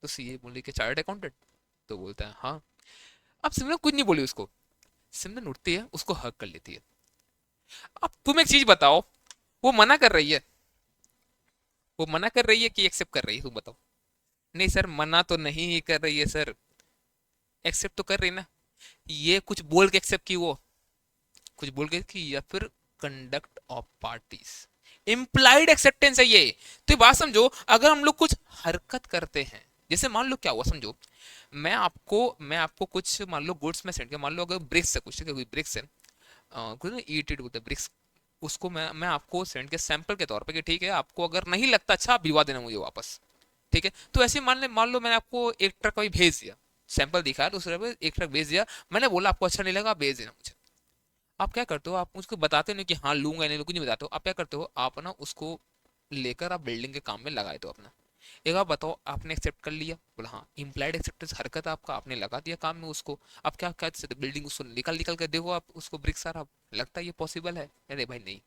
तो सीए बोल रही कि चार्टर्ड अकाउंटेंट? तो बोलता है हाँ। अब सिमरन कुछ नहीं बोली उसको, सिमरन उठती है उसको हक कर लेती है। अब तुम एक चीज बताओ, वो मना कर रही है, वो मना कर रही है कि एक्सेप्ट कर रही है, तुम बताओ। नहीं सर मना तो नहीं ही कर रही है सर, एक्सेप्ट तो कर रही है ना। ये कुछ बोल के एक्सेप्ट की, वो कुछ बोल के की, या फिर conduct of parties, implied acceptance है ये। तो ये बात समझो, अगर हम लोग कुछ हरकत करते हैं, जैसे मान लो क्या हुआ समझो, मैं आपको कुछ मान लो गुड्स में सेंड किया, मान लो अगर ब्रिक्स है कुछ, ठीक है, कोई ब्रिक्स है, कुछ ना ईटेड बोलते हैं ब्रिक्स, उसको मैं आपको सेंड किया सैंपल के तौर पे कि ठीक है आपको अगर नहीं लगता अच्छा आप भिजवा देना मुझे वापस, ठीक है। तो ऐसे मान लो मैंने आपको एक ट्रक अभी भेज दिया, सैंपल दिखाया, दूसरे पे एक ट्रक भेज दिया, मैंने बोला आपको अच्छा नहीं लगा आप भेज देना मुझे। आप क्या करते हो, आप मुझको बताते नहीं कि हाँ लूंगा नहीं, कुछ नहीं बताते हो, आप क्या करते हो, आप ना उसको लेकर आप बिल्डिंग के काम में लगाए दो अपना। एक बार बताओ, आपने एक्सेप्ट कर लिया, बोला हाँ, इम्प्लाइड एक्सेप्टेंस हरकत आपका, आपने लगा दिया काम में उसको। आप क्या क्या बिल्डिंग उसको निकल निकल कर देखो, आप उसको ब्रिक सारा, लगता है ये पॉसिबल है? अरे भाई नहीं।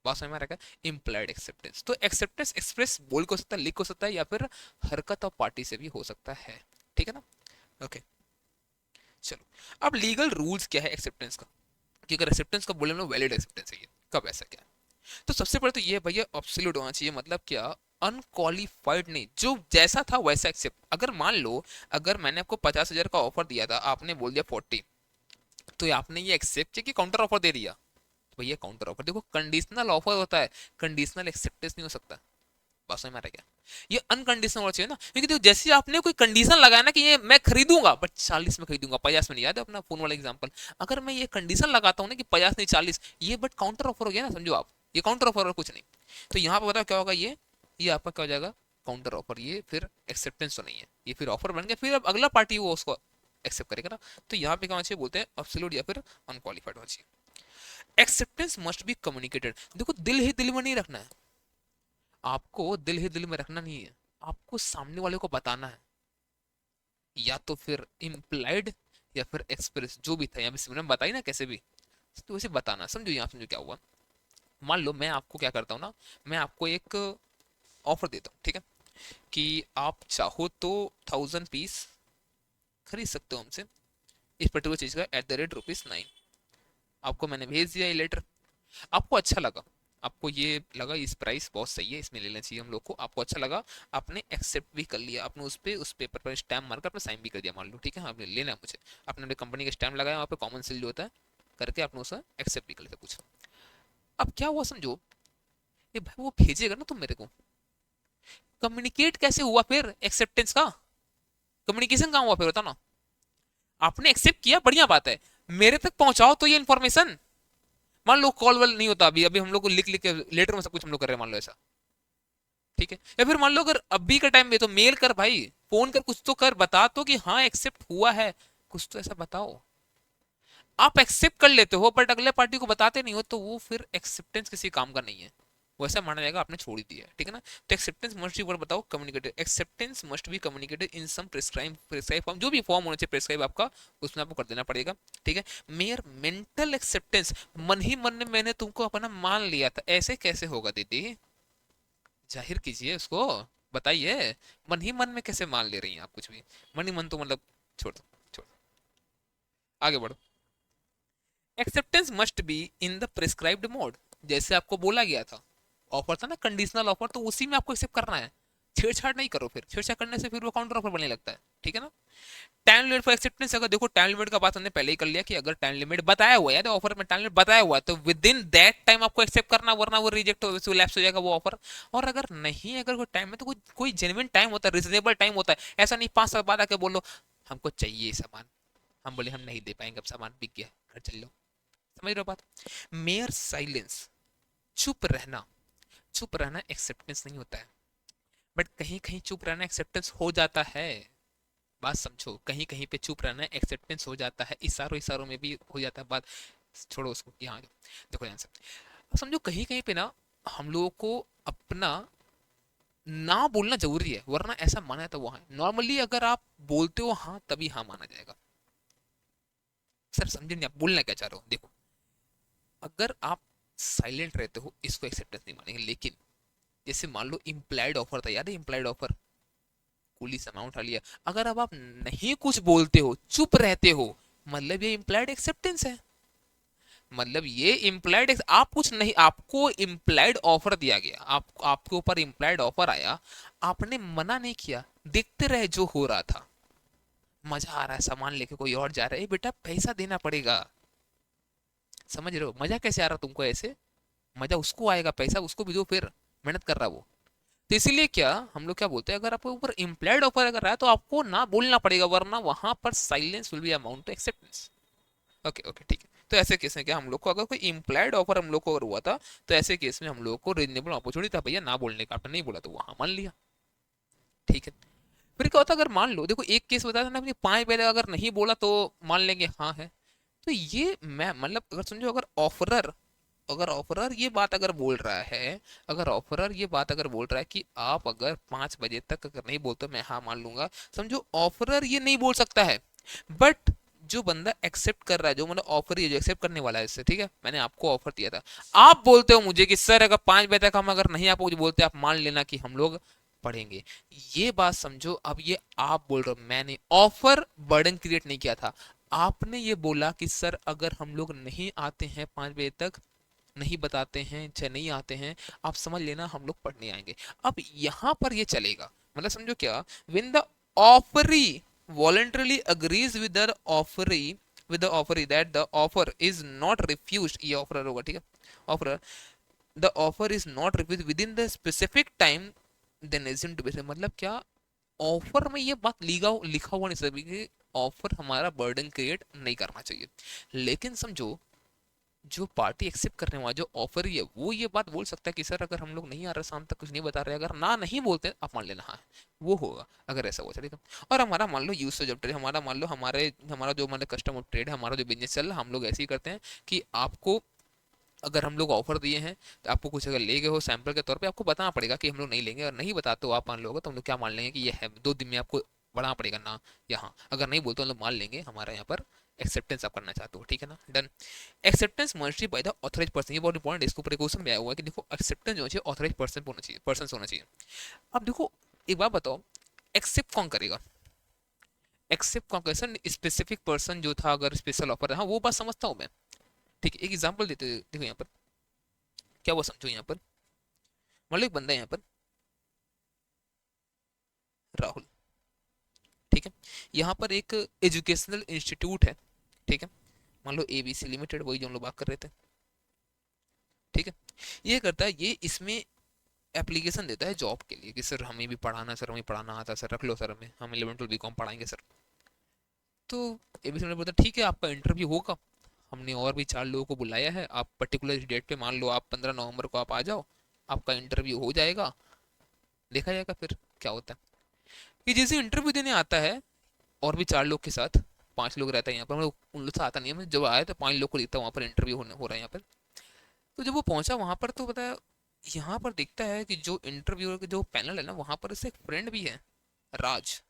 बात समझ में आ रहा है? इम्प्लाइड एक्सेप्टेंस, तो एक्सेप्टेंस एक्सप्रेस बोल को सकता है, लिख हो सकता है, या फिर हरकत और पार्टी से भी हो सकता है, ठीक है ना। ओके, चलो, अब लीगल रूल्स क्या है एक्सेप्टेंस का, कि अगर एक्सेप्टेंस का बोले हम लोग वैलिड एक्सेप्टेंस है ये, कब ऐसा क्या है? तो सबसे पहले तो ये भैया एब्सोल्यूट होना चाहिए, मतलब क्या, अनक्वालिफाइड नहीं, जो जैसा था वैसा एक्सेप्ट। अगर मान लो, अगर मैंने आपको 50,000 का ऑफर दिया था, आपने बोल दिया 40, तो आपने ये एक्सेप्ट किया कि काउंटर ऑफर दे दिया? तो भैया काउंटर ऑफर, देखो कंडीशनल ऑफर होता है, कंडीशनल एक्सेप्टेंस नहीं हो सकता। बात समझ में आ रहा है क्या? ये अनकंडीशनल होना चाहिए ना, क्योंकि देखो जैसे आपने कोई कंडीशन लगाया ना कि ये मैं खरीदूंगा बट 40 में खरीदूंगा, 50 में नहीं, याद है अपना फोन वाला एग्जांपल। अगर मैं ये कंडीशन लगाता हूँ ना कि 50 नहीं 40, ये बट काउंटर ऑफर हो गया ना, समझो आप, ये काउंटर ऑफर और कुछ नहीं। तो यहाँ पर बताओ क्या होगा, ये आपका क्या हो जाएगा, काउंटर ऑफर, ये फिर एक्सेप्टेंस तो नहीं है, ये फिर ऑफर बन गया, फिर अब अगला पार्टी वो उसको एक्सेप्ट करेगा ना। तो यहाँ पे क्या होना चाहिए, बोलते हैं एब्सोल्यूट या फिर अनक्वालिफाइड होना चाहिए। एक्सेप्टेंस मस्ट बी कम्युनिकेटेड, देखो दिल ही दिल में नहीं रखना है, आपको दिल ही दिल में रखना नहीं है, आपको सामने वाले को बताना है, या तो फिर इम्प्लाइड या फिर एक्सप्रेस, जो भी था यहाँ पे सिमरन बताई ना कैसे भी, तो वैसे बताना। समझो यहाँ, समझो क्या हुआ, मान लो मैं आपको क्या करता हूँ ना, मैं आपको एक ऑफर देता हूँ, ठीक है, कि आप चाहो तो 1000 पीस खरीद सकते हो हमसे, इस पर्टिकुलर चीज़ का @9। आपको मैंने भेज दिया ये लेटर, आपको अच्छा लगा, आपको ये लगा इस प्राइस बहुत सही है, इसमें लेना चाहिए हम लोग को, आपको अच्छा लगा, आपने एक्सेप्ट भी कर लिया, आपने उस पेपर पर स्टैम्प मारकर आपने साइन भी कर दिया, मान लो ठीक है, आपने लेना है मुझे, आपने अपनी कंपनी का स्टैम्प लगाया वहाँ पे, कॉमन सील जो होता है करके आपने उसे एक्सेप्ट भी कर लिया कुछ। अब क्या हुआ समझो, ये भाई वो भेजेगा ना तुम मेरे को, कम्युनिकेट कैसे हुआ फिर एक्सेप्टेंस का, कम्युनिकेशन कहाँ हुआ फिर, होता ना, आपने एक्सेप्ट किया बढ़िया बात है, मेरे तक पहुंचाओ तो ये इन्फॉर्मेशन, मान लो कॉल वॉल नहीं होता, अभी अभी हम लोग को लिख लिख के लेटर में सब कुछ हम लोग कर रहे हैं, मान लो ऐसा, ठीक है, या फिर मान लो अगर अभी का टाइम में तो मेल कर भाई, फोन कर, कुछ तो कर, बता तो कि हाँ एक्सेप्ट हुआ है, कुछ तो ऐसा बताओ। आप एक्सेप्ट कर लेते हो बट अगले पार्टी को बताते नहीं हो, तो वो फिर एक्सेप्टेंस किसी काम का नहीं है, वैसा माना जाएगा आपने छोड़ ही दिया है, ठीक है ना। तो एक्सेप्टेंस मस्ट बी, बताओ, communicated, acceptance must be communicated in some prescribe form, जो भी फॉर्म होना चाहिए प्रिस्क्राइब आपका, उसमें आपको कर देना पड़ेगा, ठीक है। मेयर मेंटल एक्सेप्टेंस, मन ही मन में मैंने तुमको अपना मान लिया था, ऐसे कैसे होगा दीदी, जाहिर कीजिए उसको, बताइए, मन ही मन में कैसे मान ले रही हैं आप कुछ भी, मन ही मन तो मतलब, छोड़ दो, छोड़ दो, आगे बढ़ो। Acceptance must be in the prescribed mode, जैसे आपको बोला गया था, ऑफर था ना कंडीशनल ऑफर, तो उसी में आपको एक्सेप्ट करना है, छेड़छाड़ नहीं करो, फिर छेड़छाड़ करने से फिर वो काउंटर ऑफर बनने लगता है, ठीक है ना। टाइम लिमिट फॉर एक्सेप्टेंस, अगर देखो टाइम लिमिट का बात हमने पहले ही कर लिया कि अगर टाइम लिमिट बताया हुआ है तो ऑफर में टाइम लिमिट बताया हुआ है तो विद इन दैट टाइम आपको एक्सेप्ट करना, वरना वो रिजेक्ट हो, लैप्स हो जाएगा वो ऑफर। और अगर नहीं, अगर कोई टाइम में तो कोई जेन्युइन टाइम होता है, रिजनेबल टाइम होता है, ऐसा नहीं 5 साल बाद आके बोलो हमको चाहिए सामान, हम बोले हम नहीं दे पाएंगे, अब सामान बिक गया, घर चल लो, समझ रहे हो बात। मेयर साइलेंस, चुप रहना, चुप रहना एक्सेप्टेंस नहीं होता है, बट कहीं कहीं चुप रहना एक्सेप्टेंस हो जाता है, बात समझो, कहीं कहीं पे चुप रहना एक्सेप्टेंस हो जाता है, इशारों इशारों में भी हो जाता है बात, छोड़ो उसको, यहाँ देखो ध्यान से, अब समझो कहीं कहीं पे ना हम लोगों को अपना ना बोलना जरूरी है, वरना ऐसा माना है तो वो है, नॉर्मली अगर आप बोलते हो हाँ तभी हाँ माना जाएगा। सर समझे नहीं आप बोलना क्या चाह रहे हो, देखो, अगर आप साइलेंट रहते हो इसको एक्सेप्टेंस नहीं मानेंगे, लेकिन जैसे मान लो इम्प्लाइड ऑफर था, याद है इम्प्लाइड ऑफर, कुली सामान उठा लिया, अगर अब आप नहीं कुछ बोलते हो, चुप रहते हो, मतलब ये इम्प्लाइड एक्सेप्टेंस है, मतलब ये इम्प्लाइड, आप कुछ नहीं, आपको इम्प्लाइड ऑफर दिया गया, आपके ऊपर इम्प्लाइड ऑफर आया, आपने मना नहीं किया, देखते रहे जो हो रहा था, मजा आ रहा है, सामान लेके कोई और जा रहा है, बेटा पैसा देना पड़ेगा, समझ रहे हो, मजा कैसे आ रहा तुमको ऐसे, मजा उसको आएगा, पैसा उसको भी दो, फिर मेहनत कर रहा वो। तो इसीलिए क्या हम लोग क्या बोलते हैं, अगर आपके ऊपर इम्प्लाइड ऑफर अगर है तो आपको ना बोलना पड़ेगा, वरना वहां पर silence will be amount to acceptance. Okay okay ठीक है। तो ऐसे केस में क्या हम लोग को, अगर कोई इम्प्लाइड ऑफर हम लोग को अगर हुआ था, तो ऐसे केस में हम लोग को रीजनेबल अपॉर्चुनिटी था भैया ना बोलने का, आपने नहीं बोला तो वहां मान लिया, ठीक है। फिर क्या होता, अगर मान लो, देखो एक केस बताया था ना, अपनी 5 बजे अगर नहीं बोला तो मान लेंगे हाँ है, तो ये मैं मतलब अगर समझो, अगर ऑफरर ये बात अगर बोल रहा है, अगर ऑफरर ये बात अगर बोल रहा है कि आप अगर 5 बजे तक अगर नहीं बोलते मैं हाँ मान लूंगा, समझो ऑफरर ये नहीं बोल सकता है, बट जो बंदा एक्सेप्ट कर रहा है, जो मतलब ऑफर ये जो एक्सेप्ट करने वाला है इससे, ठीक है, मैंने आपको ऑफर दिया था, आप बोलते हो मुझे कि सर अगर 5 बजे तक हम अगर नहीं आपको कुछ बोलते, आप मान लेना कि हम लोग पढ़ेंगे, ये बात समझो। अब ये आप बोल रहे हो, मैंने ऑफर बर्डन क्रिएट नहीं किया था, आपने ये बोला कि सर अगर हम लोग नहीं आते हैं 5 बजे तक, नहीं बताते हैं चाहे नहीं आते हैं, आप समझ लेना हम लोग पढ़ने आएंगे। अब यहां पर ये चलेगा, मतलब समझो क्या, win the offeree voluntarily agrees with the offeree that the offer is not refused, ये ऑफरर होगा, ठीक है, offeror, the offer is not refused within the specific time, then isn't to be, मतलब क्या, ऑफर में ये बात लिखा हुआ नहीं सकती कि ऑफर हमारा बर्डन क्रिएट नहीं करना चाहिए, लेकिन समझो जो पार्टी एक्सेप्ट करने वाला जो ऑफर ही है वो ये बात बोल सकता है कि सर अगर हम लोग नहीं आ रहे शाम तक कुछ नहीं बता रहे, अगर ना नहीं बोलते आप मान लेना हाँ वो होगा, अगर ऐसा हुआ चलेगा। और हमारा मान लो यूज ऑफ ट्रेड, हमारा मान लो हमारा जो मतलब कस्टम ऑफ ट्रेड है, हमारा जो बिजनेस चल रहा है, हम लोग ऐसे ही करते हैं कि आपको अगर हम लोग ऑफर दिए हैं तो आपको कुछ अगर ले गए हो सैंपल के तौर पे, आपको बताना पड़ेगा कि हम लोग नहीं लेंगे, और नहीं बताते हो आप मान लोगे तो हम लोग क्या मान लेंगे कि ये है, 2 दिन में आपको बढ़ाना पड़ेगा ना, यहाँ अगर नहीं बोलते हम लोग मान लेंगे हमारा यहाँ पर एक्सेप्टेंस आप करना चाहते हो, ठीक है ना, done. Acceptance must be by the authorise person, ये बहुत इंपॉर्टेंट है, इसके ऊपर एक क्वेश्चन भी आया हुआ है कि देखो एक्सेप्टेंस जो है ऑथराइज पर्सन होना चाहिए, पर्सन होना चाहिए। अब देखो एक बात बताओ, एक्सेप्ट कौन करेगा, एक्सेप्ट कॉन्केशन स्पेसिफिक पर्सन जो था, अगर स्पेशल ऑफर है, हाँ वो बात समझता हूँ मैं। ठीक है, एक एग्जांपल देते, देखो यहाँ पर क्या वो समझो, यहाँ पर मान लो एक बंदा है यहाँ पर, राहुल। ठीक है, यहाँ पर एक एजुकेशनल इंस्टीट्यूट है। ठीक है, मान लो एबीसी लिमिटेड, वही जो हम लोग बात कर रहे थे। ठीक है, ये करता है, ये इसमें एप्लीकेशन देता है जॉब के लिए कि सर हमें भी पढ़ाना, सर हमें पढ़ाना आता है, सर रख लो सर, हमें हम 11 12 बीकॉम पढ़ाएंगे सर। तो एबीसी ने बोला ठीक है, आपका इंटरव्यू होगा, हमने और भी 4 लोगों को बुलाया है, आप पर्टिकुलर डेट पे, मान लो आप 15 नवंबर को आप आ जाओ, आपका इंटरव्यू हो जाएगा, देखा जाएगा फिर क्या होता है। ये जैसे इंटरव्यू देने आता है और भी 4 लोग के साथ, 5 लोग रहता है यहाँ पर, मतलब उन लोग से आता नहीं है, मैं जब आया तो 5 लोग को देखता हूँ वहाँ पर इंटरव्यू होने हो रहा है यहाँ पर। तो जब वो पहुंचा वहां पर तो पता है, यहाँ पर दिखता है कि जो इंटरव्यूअर के जो पैनल है ना, वहां पर इससे एक फ्रेंड भी है, राज।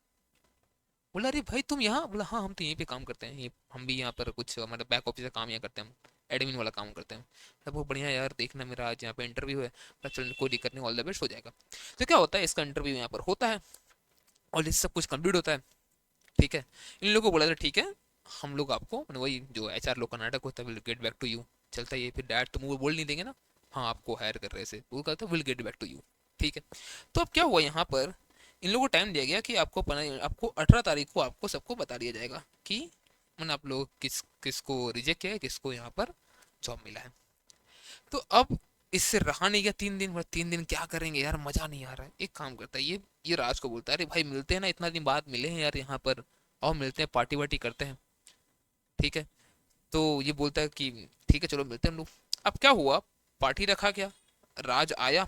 बोला अरे भाई तुम यहाँ, बोला हाँ हम तो यहीं पे काम करते हैं, ये हम भी यहाँ पर कुछ हमारा बैक ऑफिस का काम यहाँ करते हैं, हम एडमिन वाला काम करते हैं। तो बहुत बढ़िया यार, देखना मेरा आज यहाँ पे इंटरव्यू है। बोला चल कोई दिक्कत नहीं, ऑल द बेस्ट, हो जाएगा। तो क्या होता है, इसका इंटरव्यू यहाँ पर होता है और इससे सब कुछ कंप्लीट होता है। ठीक है, इन लोगों को बोला था ठीक है, हम लोग आपको, मतलब वही जो एचआर लोग का नाटक होता है, will get back to you, चलता है ये, फिर डायरेक्ट तो मुंह बोल नहीं देंगे ना, हाँ आपको हायर कर रहे से, वो कहता है will get back to you. ठीक है, तो अब क्या हुआ यहाँ पर, इन लोगों को टाइम दिया गया कि आपको आपको 18 तारीख को आपको सबको बता दिया जाएगा कि मैंने आप लोग किसको रिजेक्ट किया है, किसको यहाँ पर जॉब मिला है। तो अब इससे रहा नहीं गया, 3 दिन, 3 दिन क्या करेंगे यार, मजा नहीं आ रहा है। एक काम करता है ये राज को बोलता है, अरे भाई मिलते हैं ना, इतना दिन बाद मिले हैं यार यहाँ पर, और मिलते हैं, पार्टी वार्टी करते हैं। ठीक है, तो ये बोलता है कि ठीक है चलो मिलते हैं हम लोग। अब क्या हुआ, पार्टी रखा गया, राज आया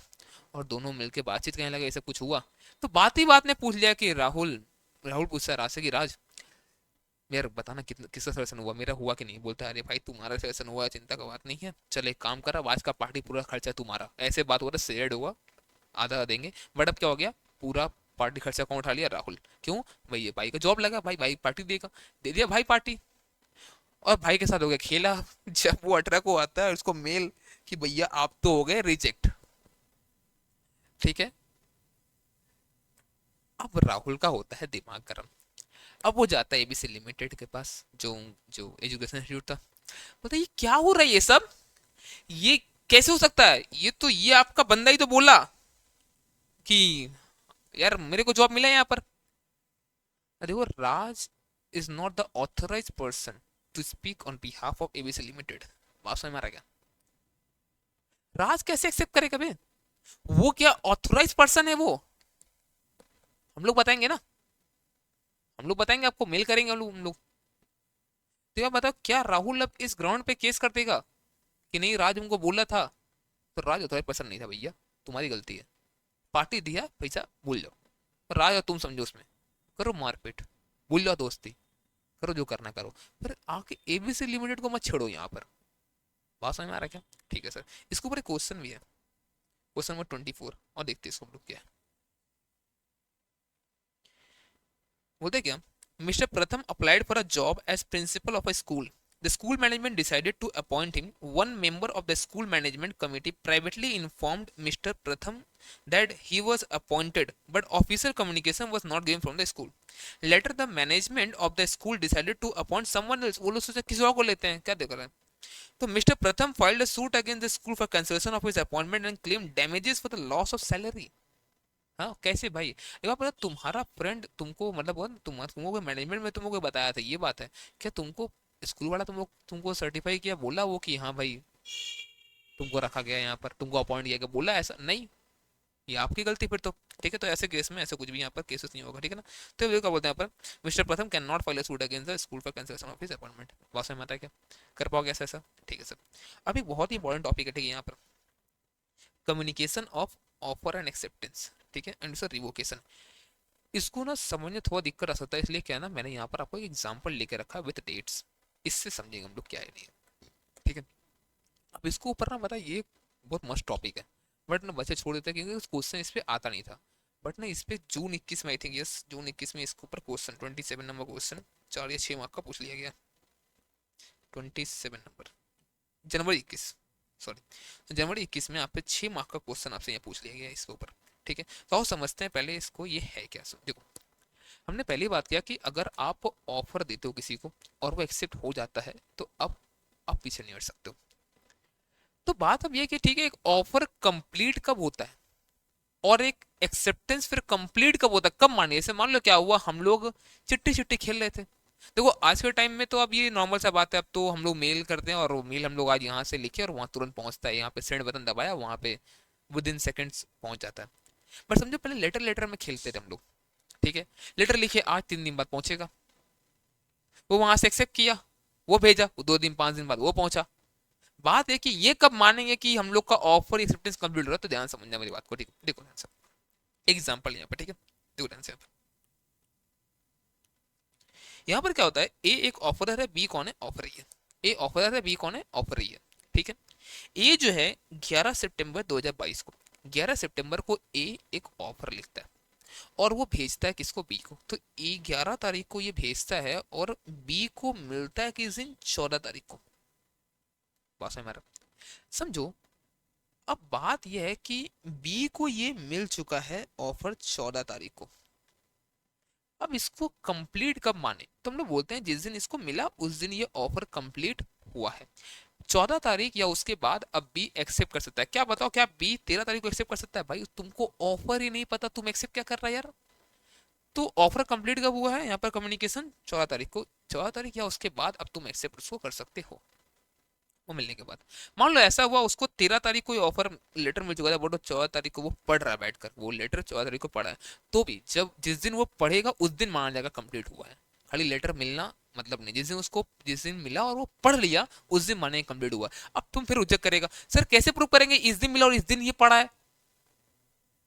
और दोनों मिलके बातचीत करने लगे, ऐसा कुछ हुआ। तो बात ही बात ने पूछ लिया कि राहुल, राहुल पूछता है राज से कि राज यार बताना कितना, किसका सिलेक्शन हुआ, मेरा हुआ कि नहीं। बोलता है अरे भाई तुम्हारा सिलेक्शन हुआ, चिंता का बात नहीं है, चल एक काम करा, आज का पार्टी पूरा खर्चा तुम्हारा, ऐसे बात हो रहा, शेयर्ड हुआ, आधा देंगे। बट अब क्या हो गया, पूरा पार्टी खर्चा कौन उठा लिया, राहुल। क्यों भाई, ये भाई का जॉब लगा, भाई भाई पार्टी देगा, दे दिया भाई पार्टी। और भाई के साथ हो गया खेला जब वो 18 को आता है उसको मेल कि भैया आप तो हो गए रिजेक्ट। ठीक है, अब राहुल का होता है दिमाग गर्म। अब वो जाता है एबीसी लिमिटेड के पास, जो जो एजुकेशन इंस्टीट्यूट था। बोलता है ये क्या हो रहा है ये सब, ये कैसे हो सकता है, ये तो ये आपका बंदा ही तो बोला कि यार मेरे को जॉब मिला है यहाँ पर। देखो Raj is not the authorise person to speak on behalf of ABC limited. बात समझ में आ रहा है क्या, राज कैसे एक्सेप्ट करेगा बे, वो क्या ऑथराइज पर्सन है वो, हम लोग बताएंगे ना, हम लोग बताएंगे आपको, मेल करेंगे हम लोग। तो आप बताओ क्या राहुल अब इस ग्राउंड पे केस कर देगा कि नहीं राज हमको बोला था। तो राज ऑथराइज पर्सन नहीं था भैया, तुम्हारी गलती है, पार्टी दिया पैसा भूल जाओ, राज और तुम समझो उसमें, करो मारपीट, भूल जाओ दोस्ती, करो जो करना करो, फिर आके एबीसी लिमिटेड को मत छेड़ो यहाँ पर। बात समझ में आ रहा है क्या, ठीक है सर। इसके ऊपर एक क्वेश्चन भी है, क्वेश्चन नंबर 24, और देखते हैं इसको हम लोग क्या है। बोलते क्या, mister Pratham applied for a job as principal of a school. The school management decided to appoint him. One member of the school management committee privately informed Mr. Pratham that he was appointed, but official communication was not given from the school. Later, the management of the school decided to appoint someone else. वो लोग सोचा किसी और को लेते हैं, क्या देख रहे हैं। तो मिस्टर प्रथम filed a suit against the school for cancellation of his appointment and claimed damages for the loss of salary. हाँ कैसे भाई, एक बार पता, तुम्हारा फ्रेंड तुमको, मतलब वो तुमको मैनेजमेंट में तुमको बताया था ये बात है, क्या तुमको स्कूल वाला तुमको सर्टिफाई किया, बोला वो कि हाँ भाई तुमको रखा गया यहाँ पर, तुमको अपॉइंट किया गया, बोला ऐसा नहीं, ये आपकी गलती फिर तो। ठीक है, तो ऐसे केस में ऐसा कुछ भी यहाँ पर केसेस नहीं होगा, ठीक है ना। तो ये क्या बोलते हैं यहाँ पर, मिस्टर प्रथम can not file a suit against the school for cancellation of his appointment. बात समझ में आता है क्या, कर पाओगे ऐसा ऐसा, ठीक है सर। अभी बहुत ही इंपॉर्टेंट टॉपिक है, ठीक है, यहाँ पर communication of offer and acceptance, ठीक है, एंड सर रिवोकेशन। इसको ना समझने थोड़ा दिक्कत आ सकता है, इसलिए क्या है ना, मैंने यहाँ पर आपको एक एग्जांपल लेके रखा है विद डेट्स, इससे समझेंगे हम लोग क्या है नहीं है, ठीक है। अब इसको ऊपर ना पता है, ये बहुत मस्त टॉपिक है, बट ना बच्चे छोड़ देते हैं क्योंकि क्वेश्चन इस पे आता नहीं था। बट ना इस पे जून 21 में, आई थिंक यस जून 21 में इसके ऊपर क्वेश्चन 27 नंबर क्वेश्चन 4 या 6 मार्क का पूछ लिया गया। 27 नंबर, जनवरी 21, सॉरी, तो जनवरी 21 में आप पे 6 मार्क का क्वेश्चन आपसे यहाँ पूछ लिया गया इसके ऊपर। ठीक है, तो आओ समझते हैं पहले इसको, ये है क्या। देखो हमने पहली बात किया कि अगर आप ऑफर देते हो किसी को और वो एक्सेप्ट हो जाता है तो अब आप पीछे नहीं हट सकते हो। तो बात अब ये कि ठीक है, एक ऑफर कंप्लीट कब होता है और एक एक्सेप्टेंस फिर कंप्लीट कब होता है, कब मानिए। जैसे मान लो क्या हुआ, हम लोग चिट्ठी चिट्ठी खेल रहे थे। देखो आज के टाइम में तो अब ये नॉर्मल सा बात है, अब तो हम लोग मेल करते हैं और वो मेल हम लोग आज यहाँ से लिखे और वहाँ तुरंत पहुँचता है, यहाँ पे सेंड बटन दबाया वहाँ पे विद इन सेकेंड्स पहुँच जाता है। बट समझो पहले लेटर लेटर में खेलते थे हम लोग, ठीक है। लेटर लिखे, आज 3 दिन बाद पहुंचेगा, वो वहां से एक्सेप्ट किया, वो भेजा, वो 2 दिन 5 दिन बाद वो पहुंचा। बात है कि ये कब मानेंगे कि हम लोग का ऑफर एक्सेप्टेंस कंप्लीट हो रहा है। तो ध्यान समझना मेरी बात को, ठीक है। देखो ध्यान से एग्जांपल यहाँ पे, ठीक है, देखो ध्यान से। यहाँ पर क्या होता है, ए एक ऑफरर है, बी कौन है, ऑफर है। ए ऑफरर है, बी कौन है, ऑफर है, ठीक है। ए जो है 11 सितंबर 2022 को, 11 सितंबर को ए एक ऑफर लिखता है और वो भेजता है किसको, बी को। तो ए 11 तारीख को ये भेजता है और बी को मिलता है किस दिन, 14 तारीख को। बात समझ में आ रहा? समझो, अब बात यह है कि बी को ये मिल चुका है ऑफर 14 तारीख को। अब इसको कंप्लीट कब माने, तो हम लोग बोलते हैं जिस दिन इसको मिला उस दिन ये ऑफर कंप्लीट हुआ है। 14 तारीख या उसके बाद अब बी एक्सेप्ट कर सकता है। क्या बताओ, क्या बी 13 तारीख को एक्सेप्ट कर सकता है? भाई तुमको ऑफर ही नहीं पता, तुम एक्सेप्ट क्या कर रहा है यार। तो ऑफर कंप्लीट कब हुआ है, यहाँ पर कम्युनिकेशन 14 तारीख को, 14 तारीख या उसके बाद अब तुम एक्सेप्ट उसको कर सकते हो वो मिलने के बाद। मान लो ऐसा हुआ उसको 13 तारीख को ऑफर लेटर मिल चुका था, बट 14 तारीख को वो पढ़ रहा है बैठकर, वो लेटर 14 तारीख को पढ़ा है। तो भी जब जिस दिन वो पढ़ेगा उस दिन माना जाएगा कंप्लीट हुआ है। खाली लेटर मिलना मतलब नहीं, जिस दिन मिला और वो पढ़ लिया उस दिन माने कंप्लीट हुआ। अब तुम फिर रिजेक्ट करेगा, सर कैसे प्रूव करेंगे इस दिन मिला और इस दिन ये पढ़ा है,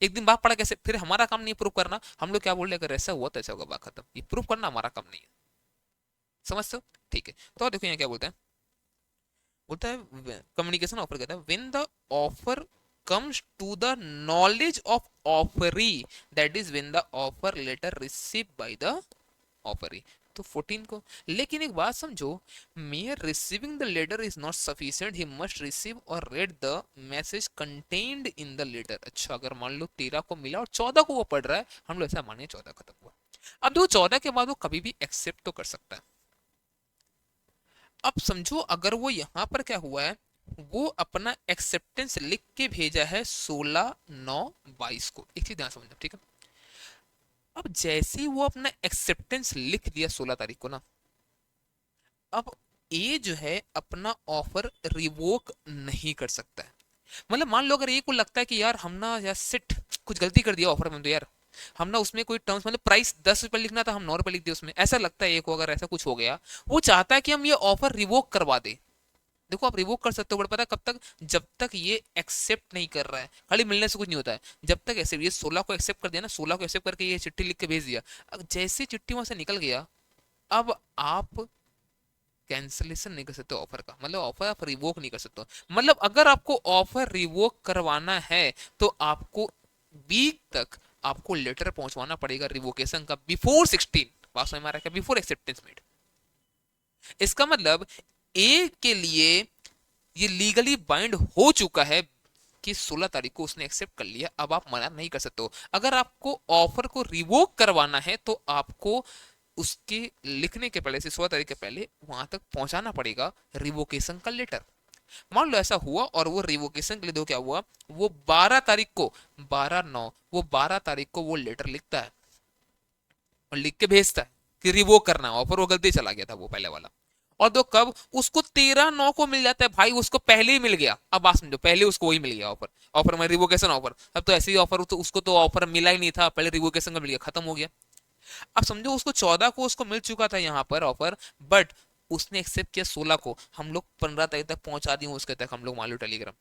एक दिन बाद पढ़ा कैसे? फिर हमारा काम नहीं प्रूव करना। हम लोग क्या बोल रहे हैं, अगर ऐसा हुआ तो ऐसा होगा, बात खत्म। ये प्रूव करना हमारा काम नहीं है, समझते हो? ठीक है। तो देखो यहाँ क्या बोलते हैं, बोलता है कम्युनिकेशन ऑफर कहता है when the offer comes to the knowledge of offeree, that is when the offer letter received by the offeree। तो 14 को, लेकिन एक बात समझो, mere receiving the letter is not sufficient, he must receive or read the message contained in the letter। अच्छा, अगर मान लो 13 को मिला और 14 को वो पढ़ रहा है, हम लोग ऐसा माने 14 खत्म हुआ। अब देखो 14 के बाद वो कभी भी एक्सेप्ट तो कर सकता है। अब समझो अगर वो यहां पर क्या हुआ है, वो अपना एक्सेप्टेंस लिख के भेजा है 16/9/22 को। एक चीज ध्यान समझना, ठीक है। अब जैसे ही वो अपना एक्सेप्टेंस लिख दिया 16 तारीख को ना, अब ए जो है अपना ऑफर रिवोक नहीं कर सकता है। मतलब मान लो अगर ए को लगता है कि यार हम ना यार सिट कुछ गलती कर दिया ऑफर में, तो यार हम ना उसमें कोई टर्म्स, मतलब प्राइस 10 रुपए लिखना था, हम 9 रुपए लिख दिए उसमें, ऐसा लगता है ए को, अगर ऐसा कुछ हो गया, वो चाहता है कि हम ये ऑफर रिवोक करवा दे। देखो आप रिवोक कर सकते हो, बट पता है कब तक, जब तक ये एक्सेप्ट नहीं कर रहा है। खाली मिलने से कुछ नहीं होता है, जब तक ऐसे ये 16 को एक्सेप्ट कर दिया ना, 16 को एक्सेप्ट करके ये चिट्ठी लिख के भेज दिया, अब जैसे चिट्ठी वहां से निकल गया, अब आप कैंसिलेशन नहीं कर सकते ऑफर का, मतलब ऑफर आप रिवोक नहीं कर सकते। मतलब अगर आपको ऑफर रिवोक करवाना है तो आपको वीक तक आपको लेटर पहुंचवाना पड़ेगा रिवोकेशन का, बिफोर 16। बात समझ में आ रहा है, बिफोर एक्सेप्टेंस मेड। इसका मतलब ए के लिए ये लीगली बाइंड हो चुका है कि 16 तारीख को उसने एक्सेप्ट कर लिया, अब आप मना नहीं कर सकते हो। अगर आपको ऑफर को रिवोक करवाना है तो आपको उसके लिखने के पहले से 16 तारीख के पहले वहां तक पहुंचाना पड़ेगा रिवोकेशन का लेटर। मान लो ऐसा हुआ और वो रिवोकेशन के लिए दो क्या हुआ, वो 12 तारीख को, 12/9, वो 12 तारीख को वो लेटर लिखता है और लिख के भेजता है कि रिवोक करना है ऑफर, वो गलती चला गया था वो पहले वाला। और दो कब, उसको 13/9 को मिल जाता है। भाई उसको पहले ही मिल गया, अब बात समझो, पहले उसको वही मिल गया ऑफर, ऑफर में रिवोकेशन ऑफर। अब तो ऐसे ही ऑफर, तो उसको तो ऑफर मिला ही नहीं था, पहले रिवोकेशन का मिल गया, खत्म हो गया। अब समझो उसको 14 को उसको मिल चुका था यहाँ पर ऑफर, बट उसने एक्सेप्ट किया 16 को, हम लोग 15 तारीख तक पहुंचा दिए उसके तक, हम लोग मान लो टेलीग्राम।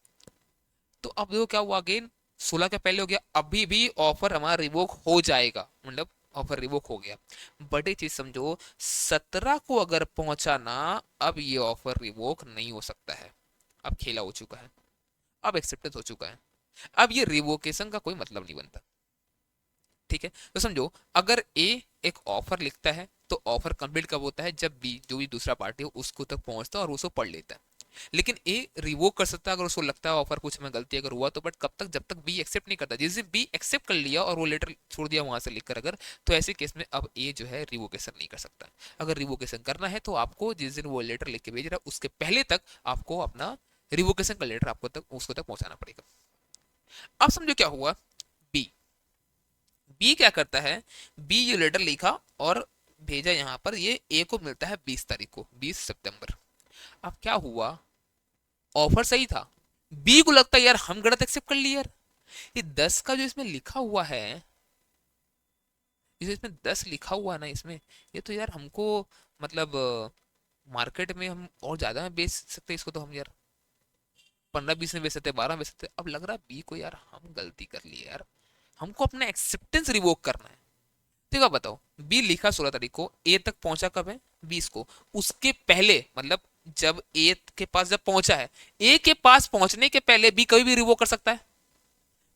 तो अब देखो क्या हुआ, अगेन 16 के पहले हो गया, अभी भी ऑफर हमारा रिवोक हो जाएगा, मतलब ऑफर रिवोक हो गया। बट एक चीज समझो, 17 को अगर पहुंचाना, अब ये ऑफर रिवोक नहीं हो सकता है, अब खेला हो चुका है, अब एक्सेप्टेंस हो चुका है, अब ये रिवोकेशन का कोई मतलब नहीं बनता। ठीक है, तो समझो अगर ए एक ऑफर लिखता है तो ऑफर कंप्लीट कब होता है, जब बी जो भी दूसरा पार्टी हो उसको तक पहुंचता है और उसको पढ़ लेता है। लेकिन ए रिवोक कर सकता है अगर उसको लगता है ऑफर कुछ में गलती अगर हुआ तो, बट कब तक, जब तक बी एक्सेप्ट नहीं करता। जिस दिन बी एक्सेप्ट कर लिया और वो लेटर छोड़ दिया वहां से लिखकर अगर, तो ऐसे केस में अब ए जो है रिवोकेशन नहीं कर सकता। अगर रिवोकेशन करना है तो आपको जिस दिन वो लेटर लिख के भेज रहा है उसके पहले तक आपको अपना रिवोकेशन का लेटर आपको तक उसको तक पहुंचाना पड़ेगा। अब समझो क्या हुआ। बी बी क्या करता है, बी ये लेटर लिखा और भेजा यहाँ पर, ये ए को मिलता है 20 तारीख को, 20 सितंबर। अब क्या हुआ, ऑफर सही था, बी को लगता है यार हम गलत एक्सेप्ट कर लिए यार, ये 10 का जो इसमें लिखा हुआ है, जो इसमें 10 लिखा हुआ है ना इसमें, ये तो यार हमको मतलब मार्केट में हम और ज्यादा में बेच सकते हैं इसको तो हम यार, 15-20 में बेच सकते, 12 में बेच सकते। अब लग रहा है बी को यार हम गलती कर लिए यार, हमको अपना एक्सेप्टेंस रिवोक करना है। ठीक है बताओ, बी लिखा 16 तारीख को, ए तक पहुंचा कब है, 20 को। उसके पहले मतलब जब ए के पास जब पहुंचा है, ए के पास पहुंचने के पहले बी कभी भी रिवोक कर सकता है,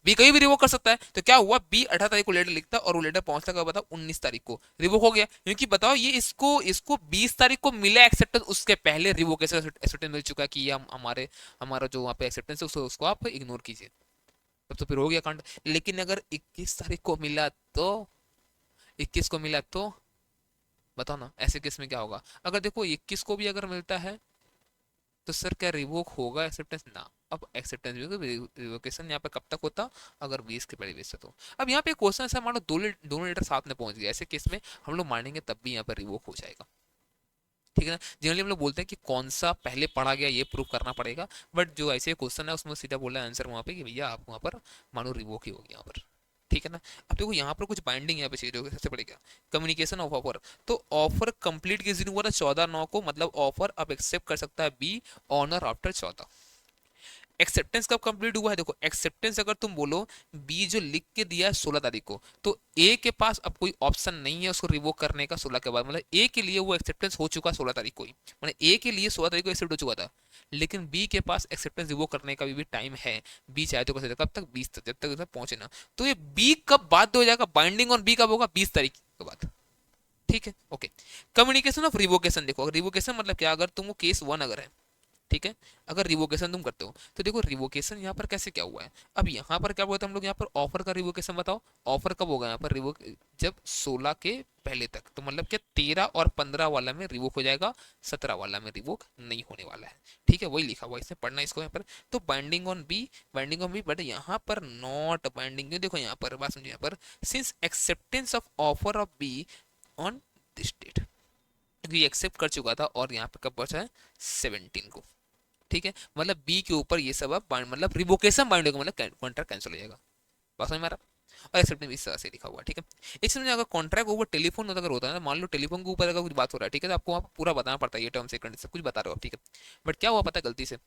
बी कहीं भी रिवोक कर सकता है। तो क्या हुआ, बी 18 तारीख को लेटर लिखता और वो लेटर पहुंचता कब बताओ, 19 तारीख को, रिवोक हो गया। क्योंकि बताओ ये इसको इसको 20 तारीख को मिला एक्सेप्टेंस, उसके पहले रिवोकेशन एक्सेप्टेंस मिल चुका है कि ये हम हमारे हमारा जो वहाँ पे एक्सेप्टेंस है उसको आप इग्नोर कीजिए, तब तो फिर हो गया कांड। लेकिन अगर 21 तारीख को मिला तो, 21 को मिला तो बताओ ना ऐसे केस में क्या होगा। अगर देखो 21 को भी अगर मिलता है तो सर क्या रिवोक होगा एक्सेप्टेंस ना। अब एक्सेप्टेंस रिवोकेशन यहाँ पे कब तक होता, अगर 20 के पहले 20 से तो। अब यहाँ पे क्वेश्चन ऐसा मानो दोनों लेटर साथ में पहुंच गए, ऐसे केस में हम लोग मानेंगे तब भी यहाँ पर रिवोक हो जाएगा। ठीक है ना, जनरली हम लोग बोलते हैं कि कौन सा पहले पढ़ा गया ये प्रूव करना पड़ेगा, बट जो ऐसे क्वेश्चन है उसमें सीधा बोला है आंसर वहाँ पे कि भैया आप वहाँ पर मानो रिवोक ही होगी यहाँ पर। ठीक है ना। अब देखो यहाँ पर कुछ बाइंडिंग यहाँ पे चाहिए होगी, सबसे बड़ी क्या, कम्युनिकेशन ऑफ ऑफर। तो ऑफर कंप्लीट किस दिन हुआ था, 14/9 को, मतलब ऑफर अब एक्सेप्ट कर सकता है बी ऑनर आफ्टर 14। एक्सेप्टेंस कब कंप्लीट हुआ है, देखो एक्सेप्टेंस अगर तुम बोलो बी जो लिख के दिया है 16 तारीख को, तो ए के पास अब कोई ऑप्शन नहीं है उसको रिवोक करने का 16 के बाद, मतलब ए के लिए वो एक्सेप्टेंस हो चुका 16 तारीख को ही, मतलब ए के लिए 16 तारीख को एक्सेप्ट हो चुका था। लेकिन बी के पास एक्सेप्टेंस रिवोक करने का भी टाइम है, बी चाहे तो कर सकता है, कब तक, 20 तक, जब तक पहुंचे ना। तो ये बी कब बाध्य हो जाएगा, बाइंडिंग ऑन बी कब होगा, 20 तारीख के बाद। ठीक है ओके। कम्युनिकेशन ऑफ रिवोकेशन, देखो रिवोकेशन मतलब क्या, अगर तुमको केस 1 अगर है, ठीक है, अगर रिवोकेशन तुम करते हो तो देखो रिवोकेशन यहाँ पर कैसे क्या हुआ है। अब यहाँ पर क्या हुआ था हम लोग यहाँ पर ऑफर का रिवोकेशन बताओ, ऑफर कब होगा यहाँ पर रिवोक, जब 16 के पहले तक, तो मतलब क्या 13 और 15 वाला में रिवोक हो जाएगा, 17 वाला में रिवोक नहीं होने वाला है। ठीक है, वही लिखा हुआ इसमें पढ़ना इसको यहाँ पर। तो binding on B, binding on B, but यहाँ पर नॉट बाइंडिंग, क्यों, देखो यहाँ पर बात समझो, यहाँ पर since acceptance of offer of B on this date, क्योंकि एक्सेप्ट कर चुका था और यहाँ पे कब पहुंचा है, 17 को। ठीक है, मतलब बी के ऊपर ये सब अब मतलब रिवोकेशन बाइंड होगा, मतलब कॉन्ट्रैक्ट कैंसिल हो जाएगा, बात समझ में आ रहा। और एक्सेप्टेंस इस तरह से लिखा हुआ है। ठीक है, एक समझ अगर कॉन्ट्रैक्ट ऊपर टेलीफोन अगर होता है ना, मान लो टेलीफोन के ऊपर अगर कुछ बात हो रहा है, ठीक है, तो आपको वहाँ पूरा बताना पड़ता है, ये टर्म्स एंड कंडीशन सब कुछ बता रहे हो आप, ठीक है। बट क्या हुआ पता है, गलती से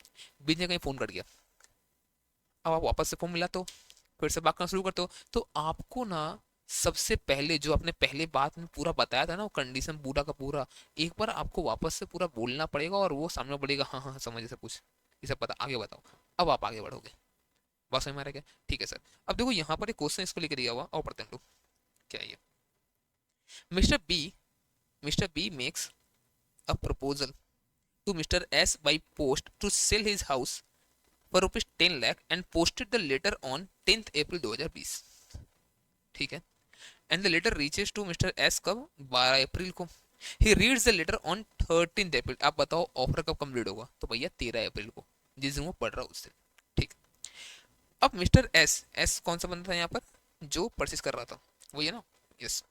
बीच में कहीं फोन कर गया, अब आप वापस से फोन मिला तो फिर से बात करना शुरू करते हो, तो आपको ना सबसे पहले जो आपने पहले बात में पूरा बताया था ना, वो कंडीशन पूरा का पूरा एक बार आपको वापस से पूरा बोलना पड़ेगा, और वो सामने पड़ेगा हाँ हाँ समझे सब कुछ, ये सब पता, आगे बताओ। अब आप आगे बढ़ोगे, बात समझ में आ रहा है क्या, ठीक है सर। अब देखो यहाँ पर एक क्वेश्चन इसको लेकर दिया हुआ, और पढ़ते हैं हम लोग क्या है ये। Mister B mister B makes a proposal to mister S by post to sell his house for ₹10 lakh and posted the letter on 10 April 2020। ठीक है, and the letter reaches to mister S कब, 12 अप्रैल को। He reads the letter on 13 April. आप बताओ offer कब complete होगा, तो भैया 13 अप्रैल को, जिस दिन वो पढ़ रहा है उससे। ठीक, अब मिस्टर एस, एस कौन सा बंदा था यहाँ पर, जो परचेस कर रहा था, वही है ना, yes.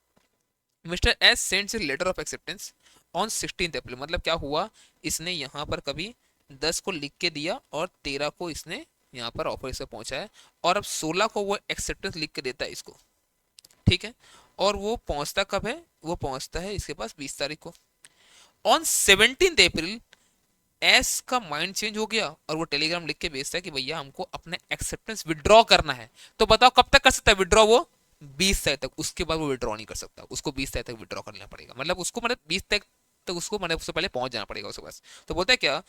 Mister S sends a letter of acceptance on 16 April, मतलब क्या हुआ, इसने यहाँ पर कभी 10 को लिख के दिया और 13 को इसने यहाँ पर ऑफर इसे पहुंचा है, और अब 16 को वो एक्सेप्टेंस लिख के देता है इसको। ठीक है, और वो पहुंचता कब है, वो पहुंचता है इसके पास 20 तारीख को। ऑन 17 अप्रैल एस का माइंड चेंज हो गया और वो टेलीग्राम लिख के भेजता है कि भैया हमको अपने एक्सेप्टेंस विड्रॉ करना है। तो बताओ कब तक कर सकता है विड्रॉ वो, 20 तारीख तक, उसके बाद वो विड्रॉ नहीं कर सकता, उसको 20 तारीख तक विड्रॉ करना पड़ेगा, मतलब उसको मतलब 20 तारीख तक उसको मतलब उससे पहले पहुंच जाना पड़ेगा उसके पास। तो बोलता है क्या,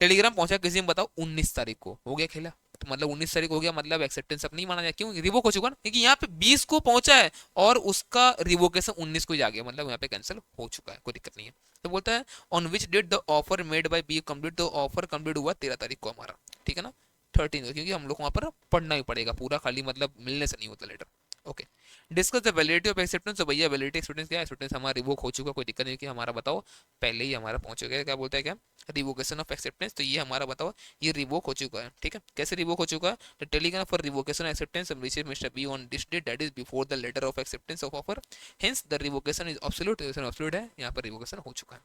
टेलीग्राम पहुंचा किसी में बताओ 19 तारीख को, हो गया खेला। तो मतलब 19 तारीख हो गया, मतलब एक्सेप्टेंस अब नहीं माना जाए, क्यों? रिवोक हो चुका ना, क्योंकि यहाँ पे 20 को पहुंचा है और उसका रिवोकेशन 19 को ही आ गया, मतलब यहाँ पे कैंसिल हो चुका है, कोई दिक्कत नहीं है। तो बोलता है on which date the offer made by B complete, तो ऑफर कंप्लीट हुआ 13 तारीख को हमारा, ठीक है ना, 13 को, क्योंकि हम लोग को वहाँ पर पढ़ना ही पड़ेगा पूरा, खाली मतलब मिलने से नहीं होता letter. Okay, discuss the validity of acceptance. तो भैया वैलिडिटी एक्सेप्टेंस क्या है? एक्सेप्टेंस हमारा रिवोक हो चुका, कोई दिक्कत नहीं कि हमारा बताओ पहले ही हमारा पहुंच गया, क्या बोलता है क्या? रिवोकेशन ऑफ एक्सेप्टेंस, तो ये हमारा बताओ ये रिवोक हो चुका है, ठीक है। कैसे रिवोक हो चुका है? तो telegram for revocation acceptance receive mister B on this date, that is before the letter of acceptance of offer, hence the revocation is absolute, absolute है, यहाँ पर रिवोकेशन हो चुका है।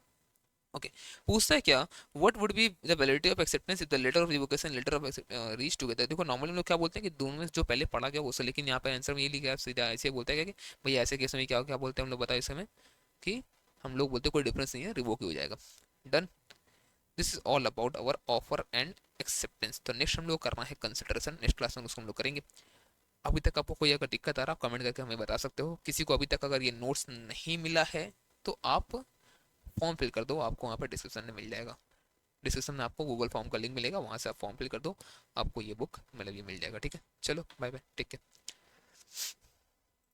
ओके, पूछता है क्या? What would be the validity of acceptance if the letter of revocation letter of reach together. देखो नॉर्मली हम लोग क्या बोलते हैं कि दोनों में जो पहले पढ़ा गया वो से, लेकिन यहाँ पे आंसर में ये लिखा है सीधा, ऐसे बोलते हैं कि भैया ऐसे केस में क्या क्या बोलते हैं हम लोग, बताओ इस समय कि हम लोग बोलते हैं कोई डिफरेंस नहीं है, रिवोक ही हो जाएगा। Done, this is all about our offer and acceptance. तो नेक्स्ट हम लोग करना है कंसिडरेशन, नेक्स्ट क्लास में उसको हम लोग करेंगे। अभी तक आपको कोई अगर दिक्कत आ रहा है कमेंट करके हमें बता सकते हो। किसी को अभी तक अगर ये नोट्स नहीं मिला है तो आप फॉर्म फिल कर दो, आपको वहाँ पर डिस्क्रिप्शन में मिल जाएगा, डिस्क्रिप्शन में आपको गूगल फॉर्म का लिंक मिलेगा, वहाँ से आप फॉर्म फिल कर दो, आपको ये बुक मतलब ये मिल जाएगा, ठीक है। चलो बाय बाय, टेक केयर।